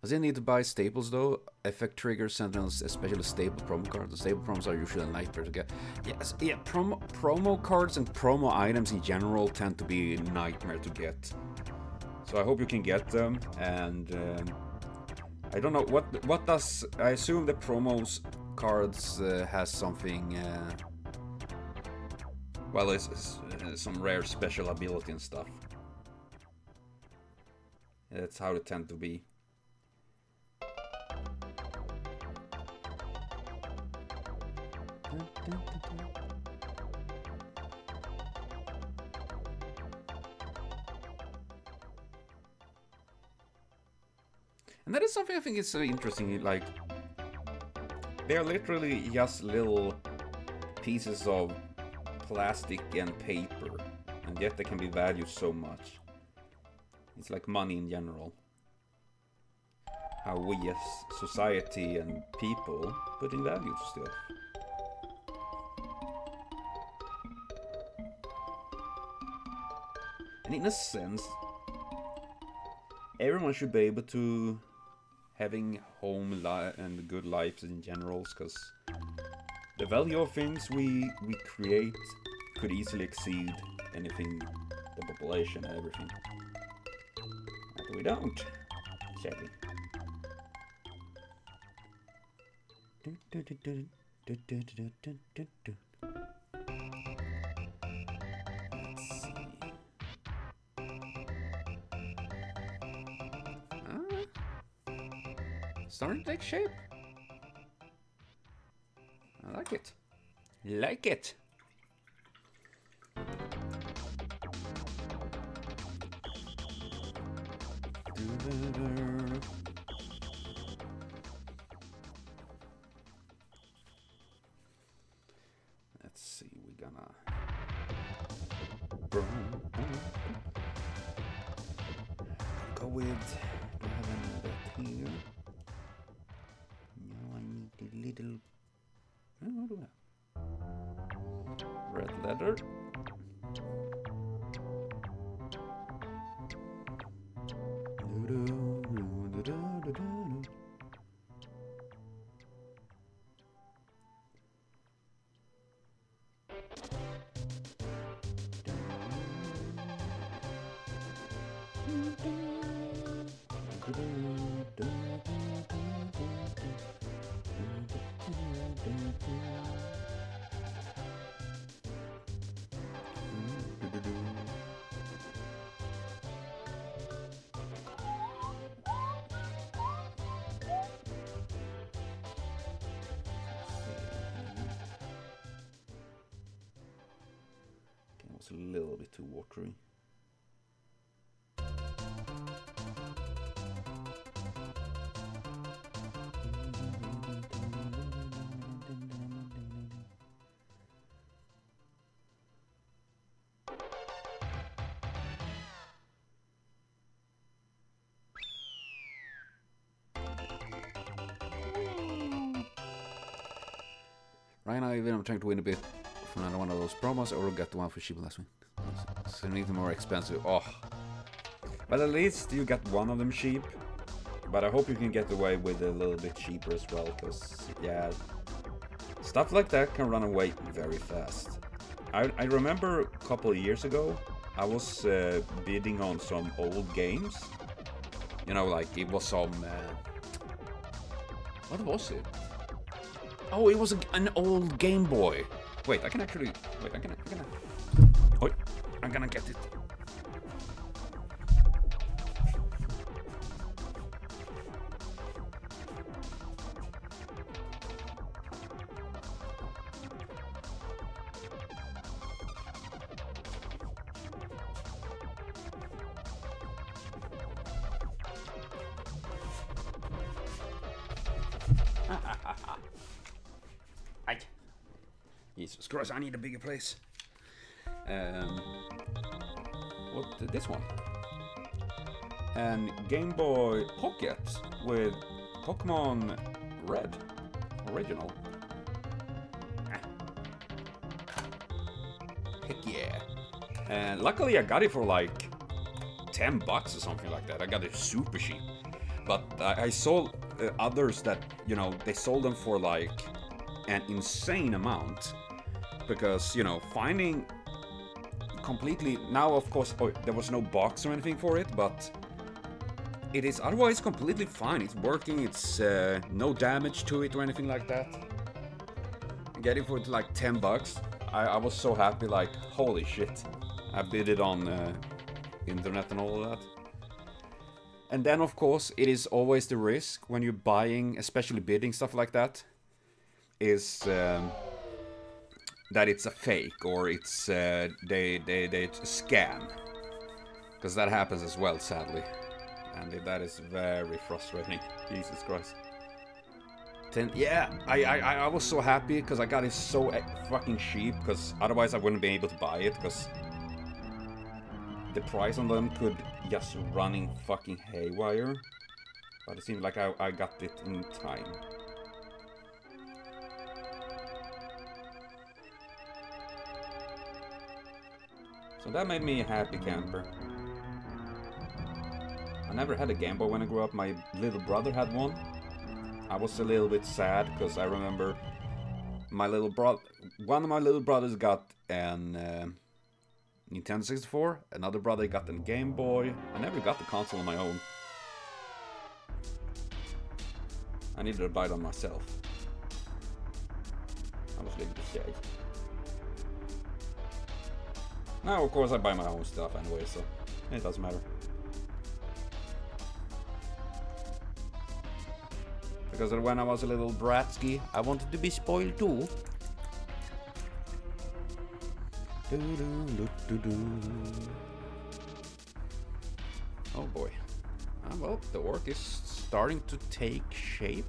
I still need to buy staples though. Effect triggers, sentinels, especially staple promo cards. The staple promos are usually a nightmare to get. Yes, yeah, promo cards and promo items in general tend to be a nightmare to get. So I hope you can get them. And I don't know what does. I assume the promos cards has something. Well, it's some rare special ability and stuff. That's how they tend to be. And that is something I think is so interesting, like, they're literally just little pieces of plastic and paper, and yet they can be valued so much. It's like money in general. How we as society and people put in value to stuff. And in a sense, everyone should be able to having home and good lives in general, because the value of things we create could easily exceed anything, the population and everything. But we don't, sadly. Starting to take shape. I like it. Like it. Let's see, we're gonna go with, do I have any bet here? No, I need a little, what do I have? Red leather. A little bit too watery. Right now, even I'm trying to win a bit from another one of those promos, or get the one for cheap last week. So even more expensive. Oh, but at least you got one of them cheap. But I hope you can get away with it a little bit cheaper as well, because, yeah, stuff like that can run away very fast. I remember a couple of years ago, I was bidding on some old games. You know, like, it was some... what was it? Oh, it was an old Game Boy. Wait, I can actually... Wait, Wait, I'm gonna get it. Jesus Christ, I need a bigger place. What? This one. And Game Boy Pocket with Pokemon Red. Original. Heck yeah. And luckily I got it for like 10 bucks or something like that. I got it super cheap. But I saw others that, you know, they sold them for like an insane amount. Because, you know, finding completely... Now, of course, there was no box or anything for it, but it is otherwise completely fine. It's working, it's no damage to it or anything like that. Getting for like 10 bucks. I was so happy, like, holy shit. I bid it on internet and all of that. And then, of course, it is always the risk when you're buying, especially bidding stuff like that, is... that it's a fake, or it's they a scam, because that happens as well, sadly, and that is very frustrating. Jesus Christ. Yeah, I was so happy because I got it so fucking cheap, because otherwise I wouldn't be able to buy it, because the price on them could just running fucking haywire. But it seemed like I got it in time. So that made me a happy camper. I never had a Game Boy when I grew up. My little brother had one. I was a little bit sad because I remember my little one of my little brothers got an Nintendo 64. Another brother got a Game Boy. I never got the console on my own. I needed to buy it on myself. I was a little bit shy. Now, of course, I buy my own stuff anyway, so it doesn't matter. Because when I was a little bratsky, I wanted to be spoiled too. Oh boy. Well, the orc is starting to take shape.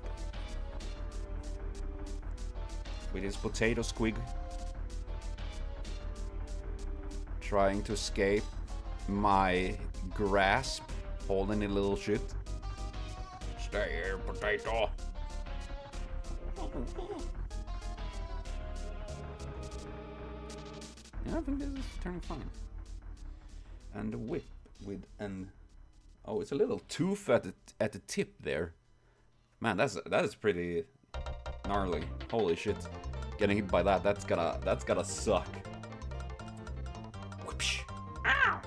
With his potato squig. Trying to escape my grasp, holding a little shit. Stay here, potato. Yeah, I think this is turning fine. And the whip with an... Oh, it's a little tooth at the tip there. Man, that is pretty gnarly. Holy shit. Getting hit by that, that's gotta suck. Ow!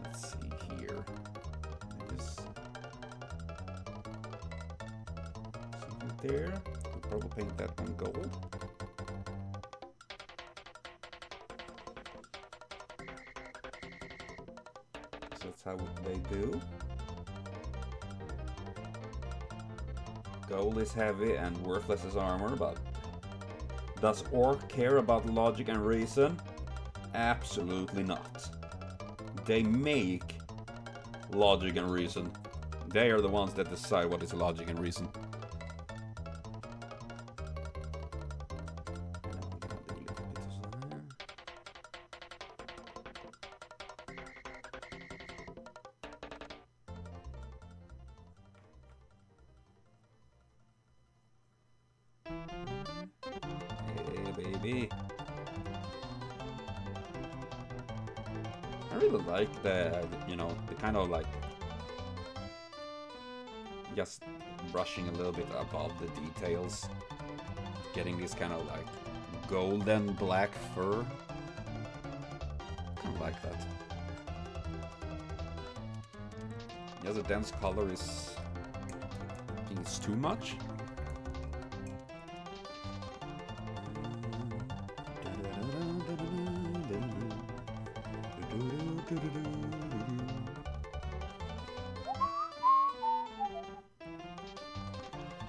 Let's see here. There's something there. We'll probably paint that one gold. So that's how they do. Gold is heavy and worthless as armor, but does orc care about logic and reason? Absolutely not. They make logic and reason. They are the ones that decide what is logic and reason. I really like the, you know, the kind of like just brushing a little bit above the details, getting this kind of like golden black fur. Kind of like that. Yeah, the dense color is, I think it's too much.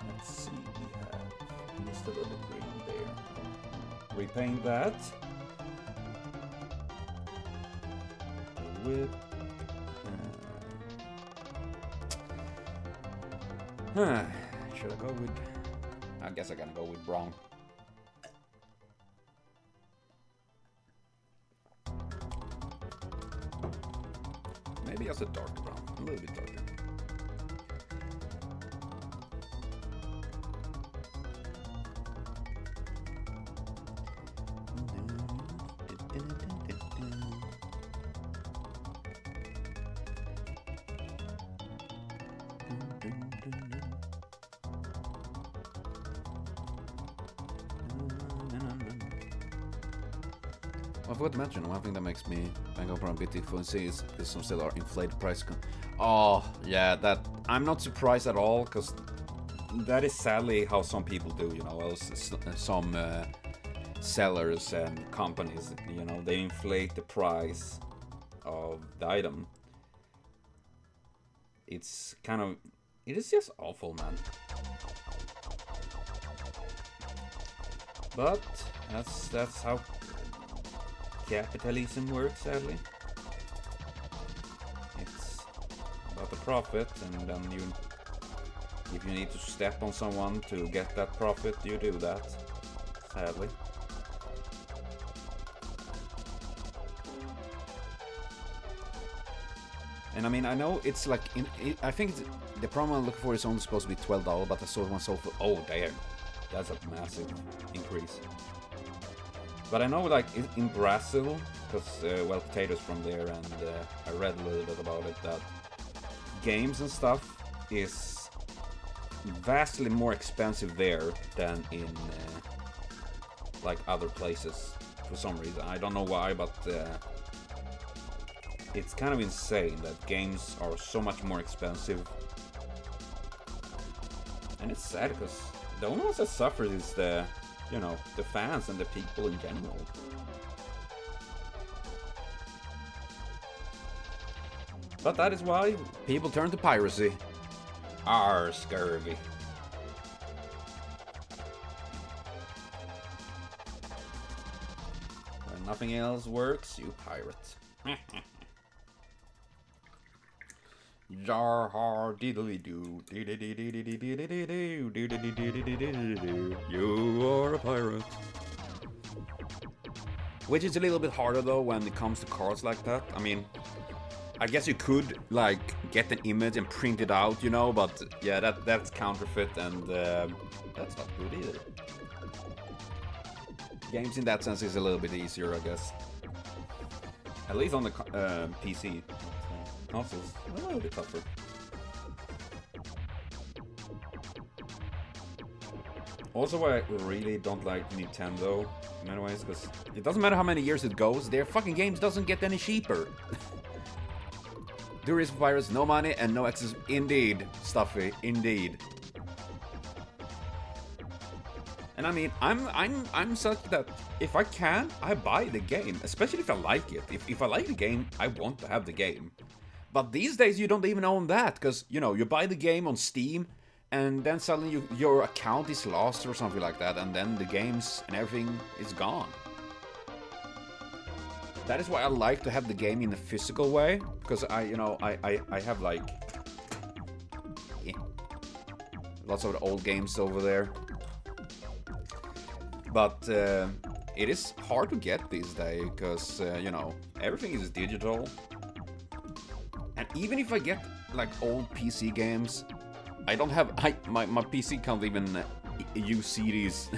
Let's see, we have just a little bit green there. Repaint that. With should I go with? I guess I gotta go with brown. Maybe as a dark brown, a little bit darker. I forgot to mention, one thing that makes me bang up around BT4C is some still are inflated price. Oh, yeah, that I'm not surprised at all, because that is sadly how some people do, you know, some sellers and companies, you know, they inflate the price of the item. It's kind of, it is just awful, man. But that's how capitalism works, sadly. It's about the profit, and then you, if you need to step on someone to get that profit, you do that, sadly. And I mean, I know it's like, I think the promo I'm looking for is only supposed to be $12, but I saw one sold for, oh damn, that's a massive increase. But I know, like, in Brazil, because, well, Potato's from there, and I read a little bit about it, that games and stuff is vastly more expensive there than in, like, other places, for some reason. I don't know why, but it's kind of insane that games are so much more expensive. And it's sad, because the only ones that suffer is the, you know, the fans and the people in general. But that is why people turn to piracy. Arr, scurvy. When nothing else works, you pirate. Jar har diddly doo, you are a pirate. Which is a little bit harder though when it comes to cards like that. I mean, I guess you could like get an image and print it out, you know, but yeah, that's counterfeit, and that's not good either. Games in that sense is a little bit easier, I guess. At least on the PC. Consoles a little bit tougher. Also, I really don't like Nintendo in many ways, because it doesn't matter how many years it goes, their fucking games doesn't get any cheaper. There is virus, no money and no access. Indeed, Stuffy, indeed. And I mean, I'm such that if I can, I buy the game, especially if I like it. If I like the game, I want to have the game. But these days you don't even own that, because, you know, you buy the game on Steam, and then suddenly your account is lost or something like that, and then the games and everything is gone. That is why I like to have the game in a physical way, because I have like lots of the old games over there. But it is hard to get these days, because you know, everything is digital. And even if I get like old PC games, I don't have, my PC can't even use CDs.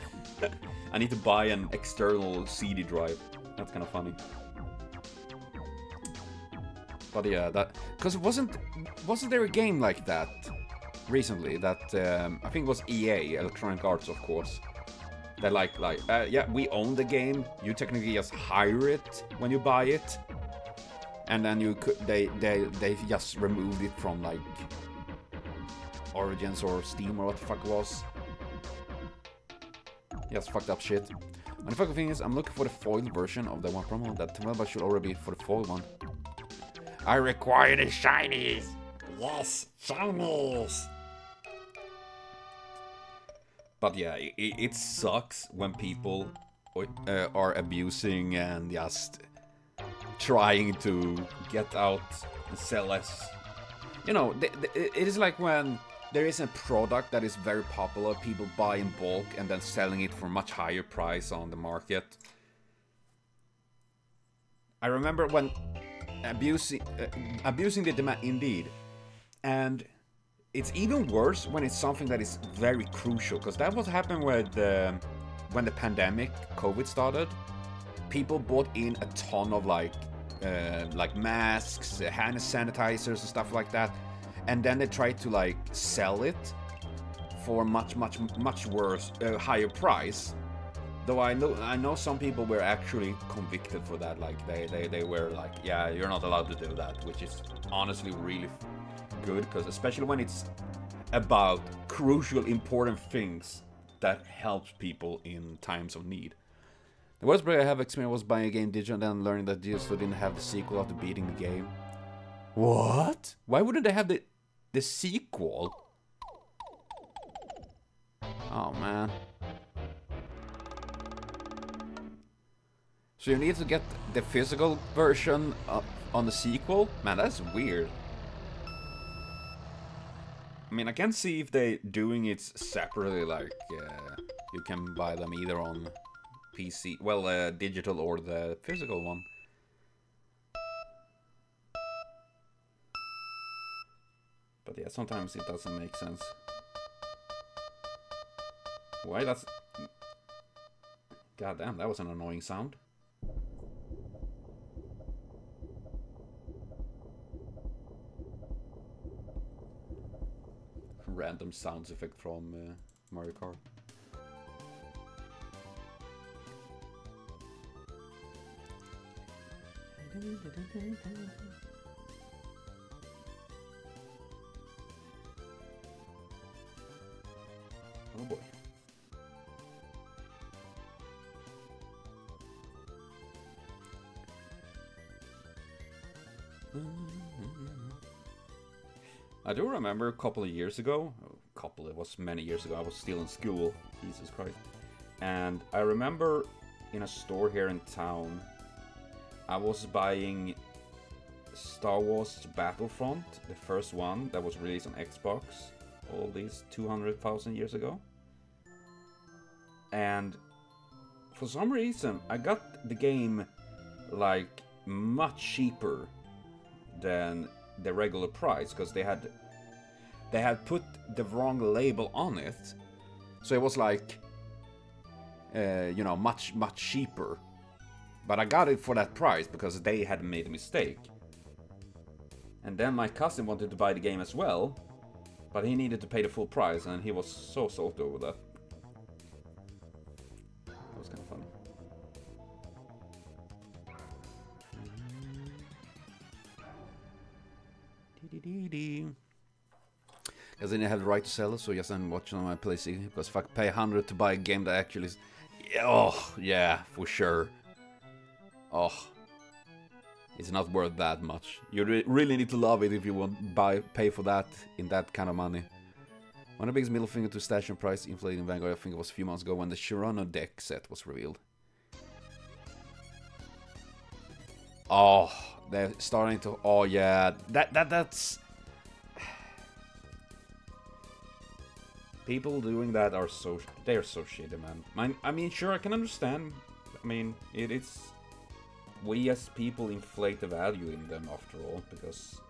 I need to buy an external CD drive. That's kind of funny. But yeah, that because wasn't there a game like that recently that I think it was EA, Electronic Arts, of course. That yeah, we own the game. You technically just hire it when you buy it, and then you could they just removed it from like Origins or Steam or what the fuck it was. Yes, fucked up shit. And the fucking thing is, I'm looking for the foil version of the one promo. That Tumblr should already be for the foil one. I require the shinies. Yes, shinies. But yeah, it sucks when people are abusing and just trying to get out and sell less. You know, it is like when there is a product that is very popular, people buy in bulk and then selling it for a much higher price on the market. I remember when abusing the demand, indeed. And it's even worse when it's something that is very crucial, because that was happening with when the pandemic, COVID started. People bought in a ton of like masks, hand sanitizers and stuff like that, and then they tried to like sell it for much worse, higher price. Though I know some people were actually convicted for that. Like they were like, yeah, you're not allowed to do that, which is honestly really good, because especially when it's about crucial, important things that helps people in times of need. The worst break I have experienced was buying a game digital and then learning that digital didn't have the sequel after beating the game. What? Why wouldn't they have the sequel? Oh man. So you need to get the physical version on the sequel? Man, that's weird. I mean, I can see if they're doing it separately, like you can buy them either on PC, well, digital or the physical one. But yeah, sometimes it doesn't make sense. Why that's... God damn, that was an annoying sound. Random sounds effect from Mario Kart. Oh boy. I do remember a couple of years ago, it was many years ago, I was still in school, Jesus Christ. And I remember in a store here in town, I was buying Star Wars Battlefront, the first one that was released on Xbox, all these 200,000 years ago. And for some reason, I got the game like much cheaper than the regular price, because they had put the wrong label on it, so it was like you know, much cheaper. But I got it for that price because they had made a mistake. And then my cousin wanted to buy the game as well, but he needed to pay the full price, and he was so salty over that. That was kind of funny. Because I didn't have the right to sell it, so yes, I'm watching on my PC. Because fuck, pay 100 to buy a game that actually is... Oh, yeah, for sure. Oh, it's not worth that much. You really need to love it if you want pay for that in that kind of money. One of the biggest middle finger to station price inflating Vanguard, I think it was a few months ago when the Shirano deck set was revealed. Oh, they're starting to... Oh yeah, that's... People doing that are so... They're so shitty, man. I mean, sure, I can understand. I mean, it's... We as people inflate the value in them after all, because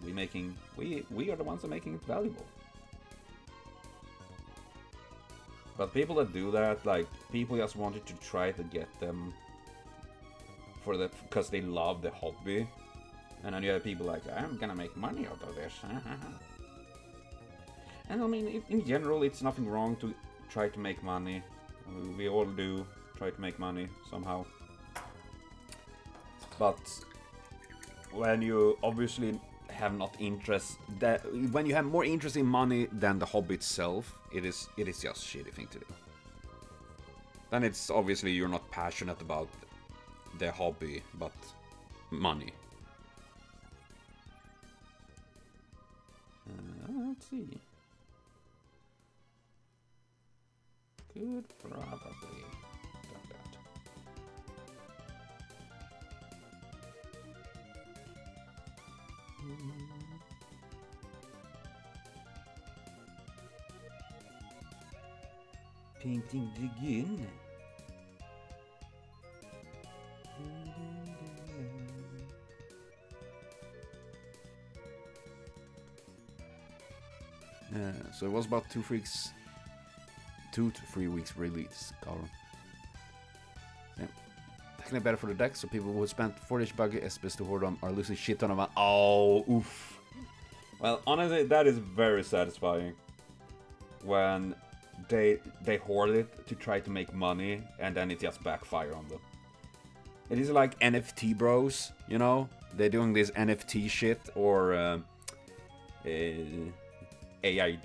we are the ones that are making it valuable. But people that do that, like, people just wanted to try to get them for the... because they love the hobby. And then you have people like, I'm gonna make money out of this. And I mean, in general, it's nothing wrong to try to make money. We all do try to make money somehow. But when you obviously have not interest, when you have more interest in money than the hobby itself, it is just a shitty thing to do. Then it's obviously you're not passionate about the hobby, but money. Let's see. Could probably done that. Painting begin. So it was about 2 to 3 weeks release, Carl. Yeah. Technically better for the deck, so people who spent 4-ish buggy SPs to hoard them are losing shit on them. Oh, oof. Well, honestly, that is very satisfying. When they hoard it to try to make money, and then it just backfire on them. It is like NFT bros, you know? They're doing this NFT shit, or AI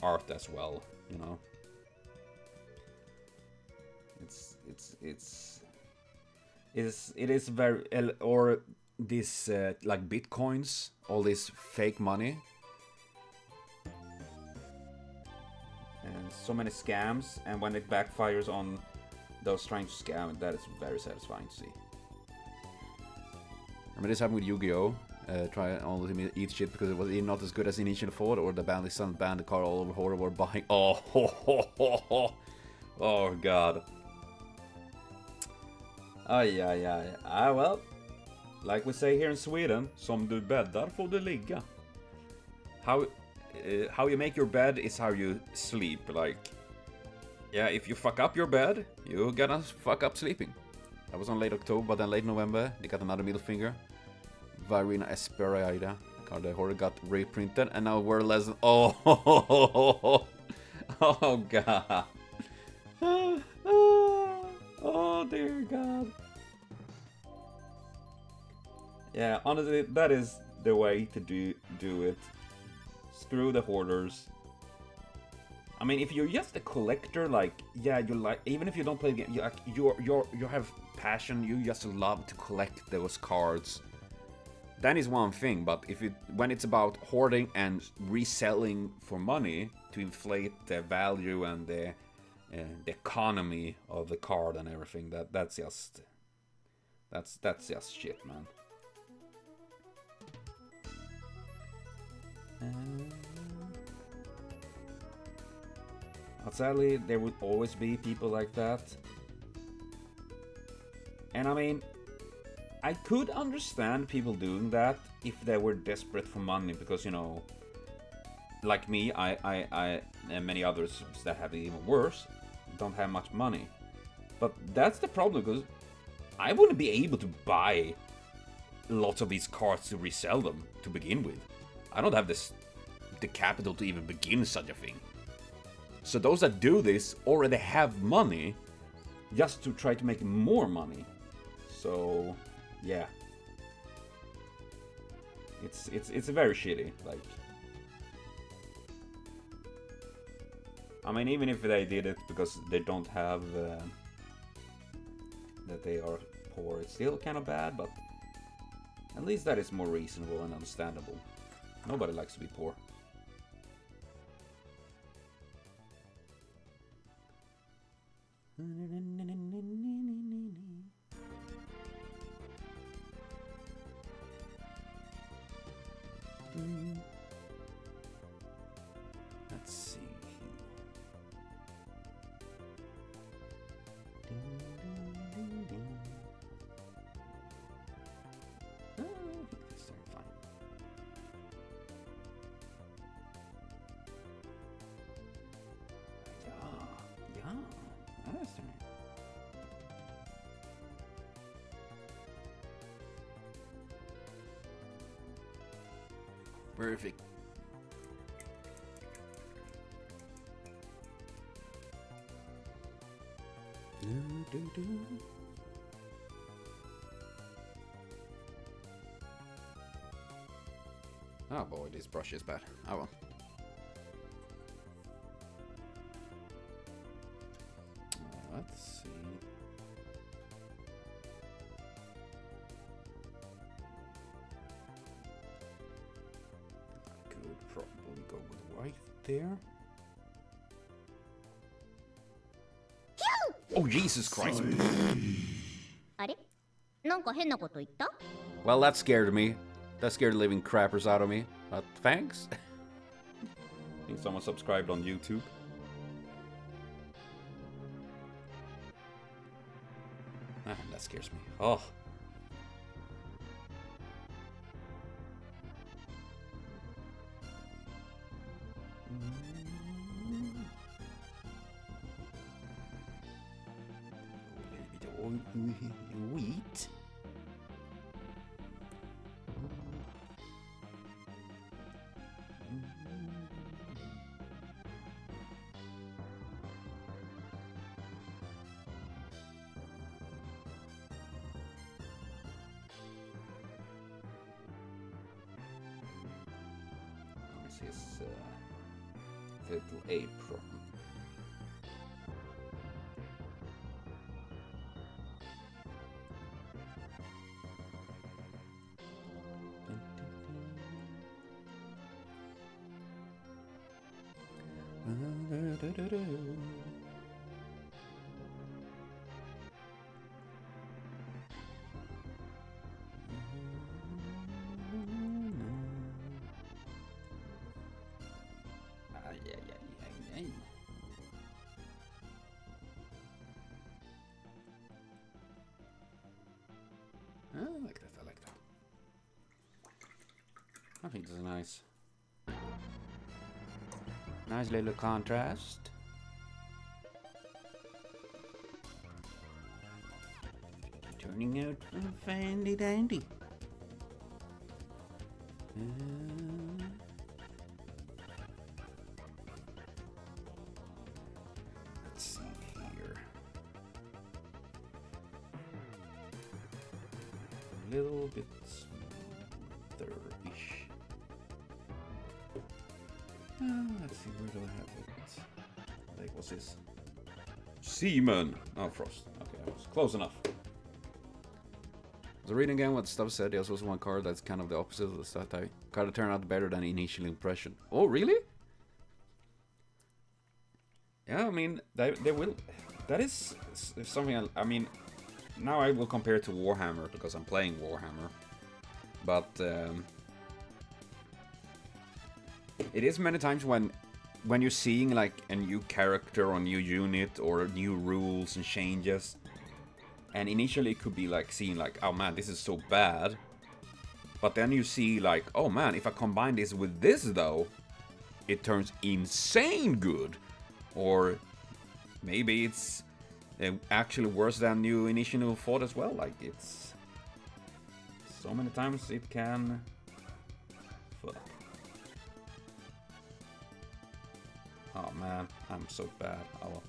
art as well, you know. It is very, or this like bitcoins, all this fake money, and so many scams, and when it backfires on those trying to scam, that is very satisfying to see. I mean, this happened with Yu-Gi-Oh! Try all to eat shit because it was either not as good as initially thought, or the band is banned the car all over horror were buying. Oh, oh god. Well, like we say here in Sweden, som du bäddar får du ligga. How you make your bed is how you sleep. Like, yeah, if you fuck up your bed, you gotta fuck up sleeping. That was on late October, but then late November, they got another middle finger. Varina Esperaida. Card the horror got reprinted, and now we're less. Oh, oh god. Oh dear god. Yeah, honestly, that is the way to do it. Screw the hoarders. I mean, if you're just a collector, like, yeah, you like, even if you don't play the game, you have passion, you just love to collect those cards. That is one thing, but when it's about hoarding and reselling for money to inflate the value and the economy of the card and everything, that's just shit, man. But sadly, there would always be people like that. And I mean, I could understand people doing that if they were desperate for money, because, you know, like me, I and many others that have it even worse, don't have much money. But that's the problem, because I wouldn't be able to buy lots of these cards to resell them to begin with. I don't have the capital to even begin such a thing. So those that do this already have money just to try to make more money. So yeah, it's very shitty. Like, I mean, even if they did it because they don't have that they are poor, it's still kind of bad, but at least that is more reasonable and understandable. Nobody likes to be poor. Let's see. I think this are fine. Yeah, that's right. Perfect. Oh boy, this brush is bad. Oh well. Let's see. I could probably go with white there. Oh, Jesus Christ. Well, that scared me. That scared the living crappers out of me. But thanks. I think someone subscribed on YouTube. Ah, that scares me. Oh. Wheat. This is little A problem. I like that, I like that. I think this is nice. Nice little contrast. Turning out fandy dandy. Let's see here. A little bit smoother-ish. Let's see, where do I have it? Like, what's this? Seaman! Oh, Frost. Okay, I was close enough. So reading again what Stuff said, there's also one card that's kind of the opposite of the stat type. Card that turned out better than initial impression. Oh, really? Yeah, I mean, they will... That is something, I mean... Now I will compare it to Warhammer, because I'm playing Warhammer. But, it is many times when you're seeing, like, a new character or new unit, or new rules and changes... And initially it could be like seeing like, oh man, this is so bad. But then you see like, oh man, if I combine this with this though, it turns insane good. Or maybe it's actually worse than you initially thought as well. Like it's so many times it can fuck. Oh man, I'm so bad. Oh well.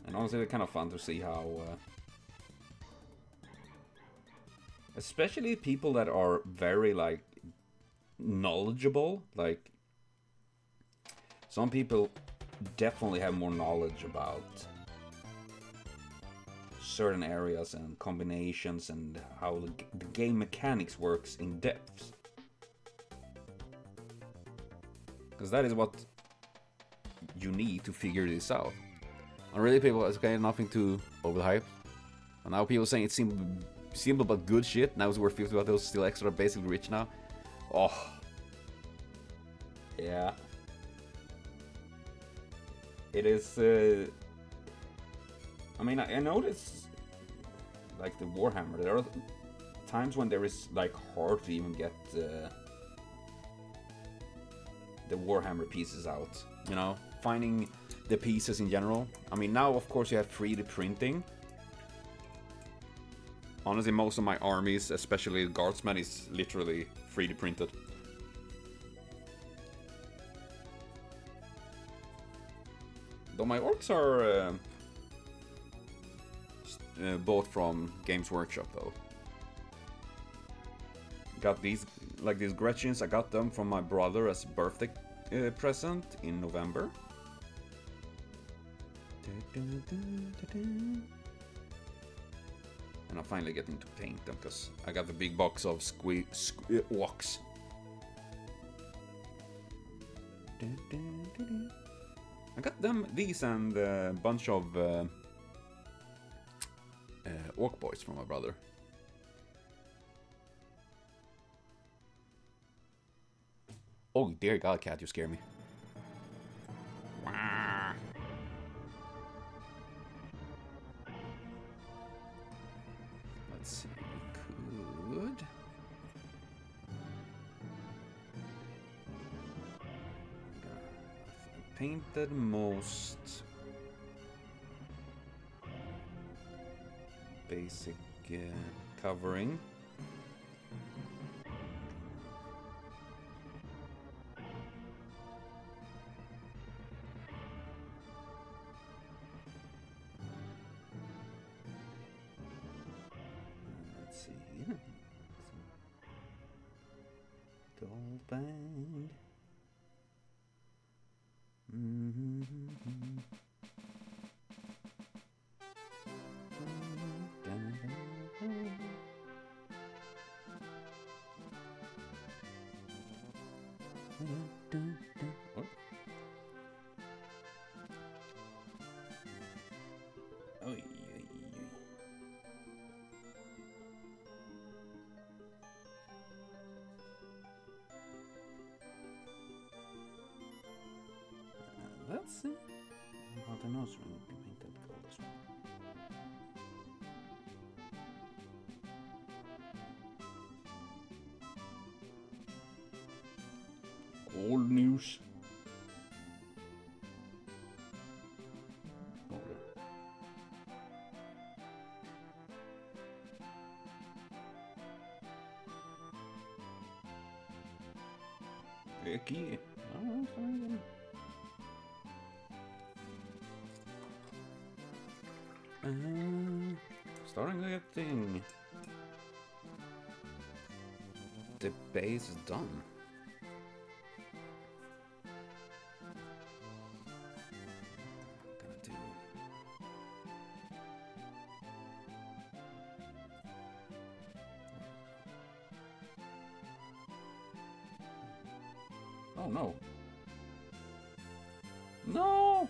And honestly, it's kind of fun to see how, especially people that are very, like, knowledgeable, like, some people definitely have more knowledge about certain areas and combinations and how the game mechanics works in depth. Because that is what you need to figure this out. And really, people, it's okay, nothing too overhyped. And now people saying it's simple but good shit. Now it's worth 50 of those, still extra, basically rich now. Oh. Yeah. It is, I mean, I notice, like the Warhammer, there are times when there is, like, hard to even get the Warhammer pieces out. You know, finding the pieces in general. I mean, now of course you have 3D printing. Honestly, most of my armies, especially guardsmen, is literally 3D printed. Though my orcs are bought from Games Workshop, though. Got these, like these Gretchins, I got them from my brother as a birthday present in November. And I'm finally getting to paint them, because I got the big box of walks. I got them, these, and a bunch of orc boys from my brother. Oh dear God, cat, you scare me. Let's see, we could. Painted most basic covering. Let's see here. Gold band. Let's see. What the nose ring would be painted gold as well. Gold news. Aqui. Starting getting the base done. Gonna do oh no. No!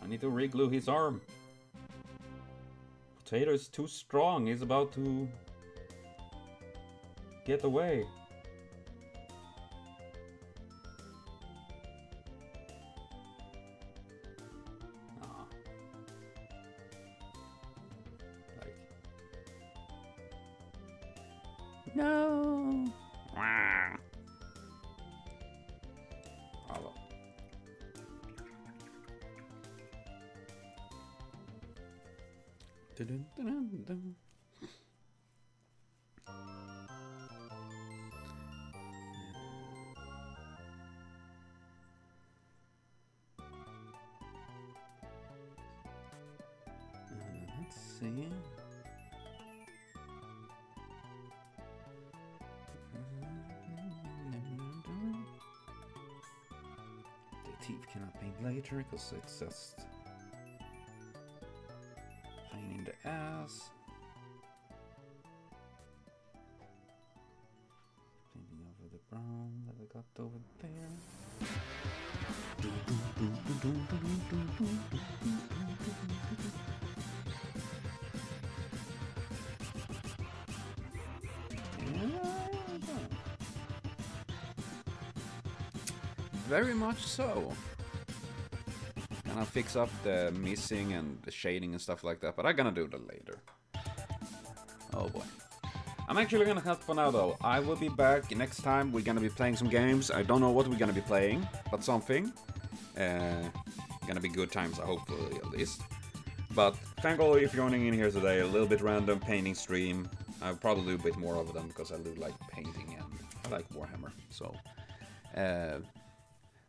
I need to re-glue his arm. Potato is too strong. He's about to get away. Ah. Like. No. Wah. Bravo. Dun, dun, dun, dun. Let's see. The teeth cannot paint later because it's just pain in the ass. Painting over the brown that I got over there. Very much so. Gonna fix up the missing and the shading and stuff like that, but I'm gonna do that later. Oh boy. I'm actually gonna cut for now though. I will be back next time. We're gonna be playing some games. I don't know what we're gonna be playing, but something. gonna be good times, hopefully at least. But thank all of you for joining in here today. A little bit random painting stream. I'll probably do a bit more of them because I do like painting and I like Warhammer. So,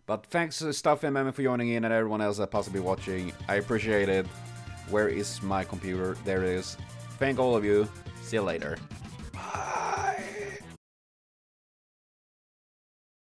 but thanks Stuff MM for joining in and everyone else that possibly watching. I appreciate it. Where is my computer? There it is. Thank all of you. See you later.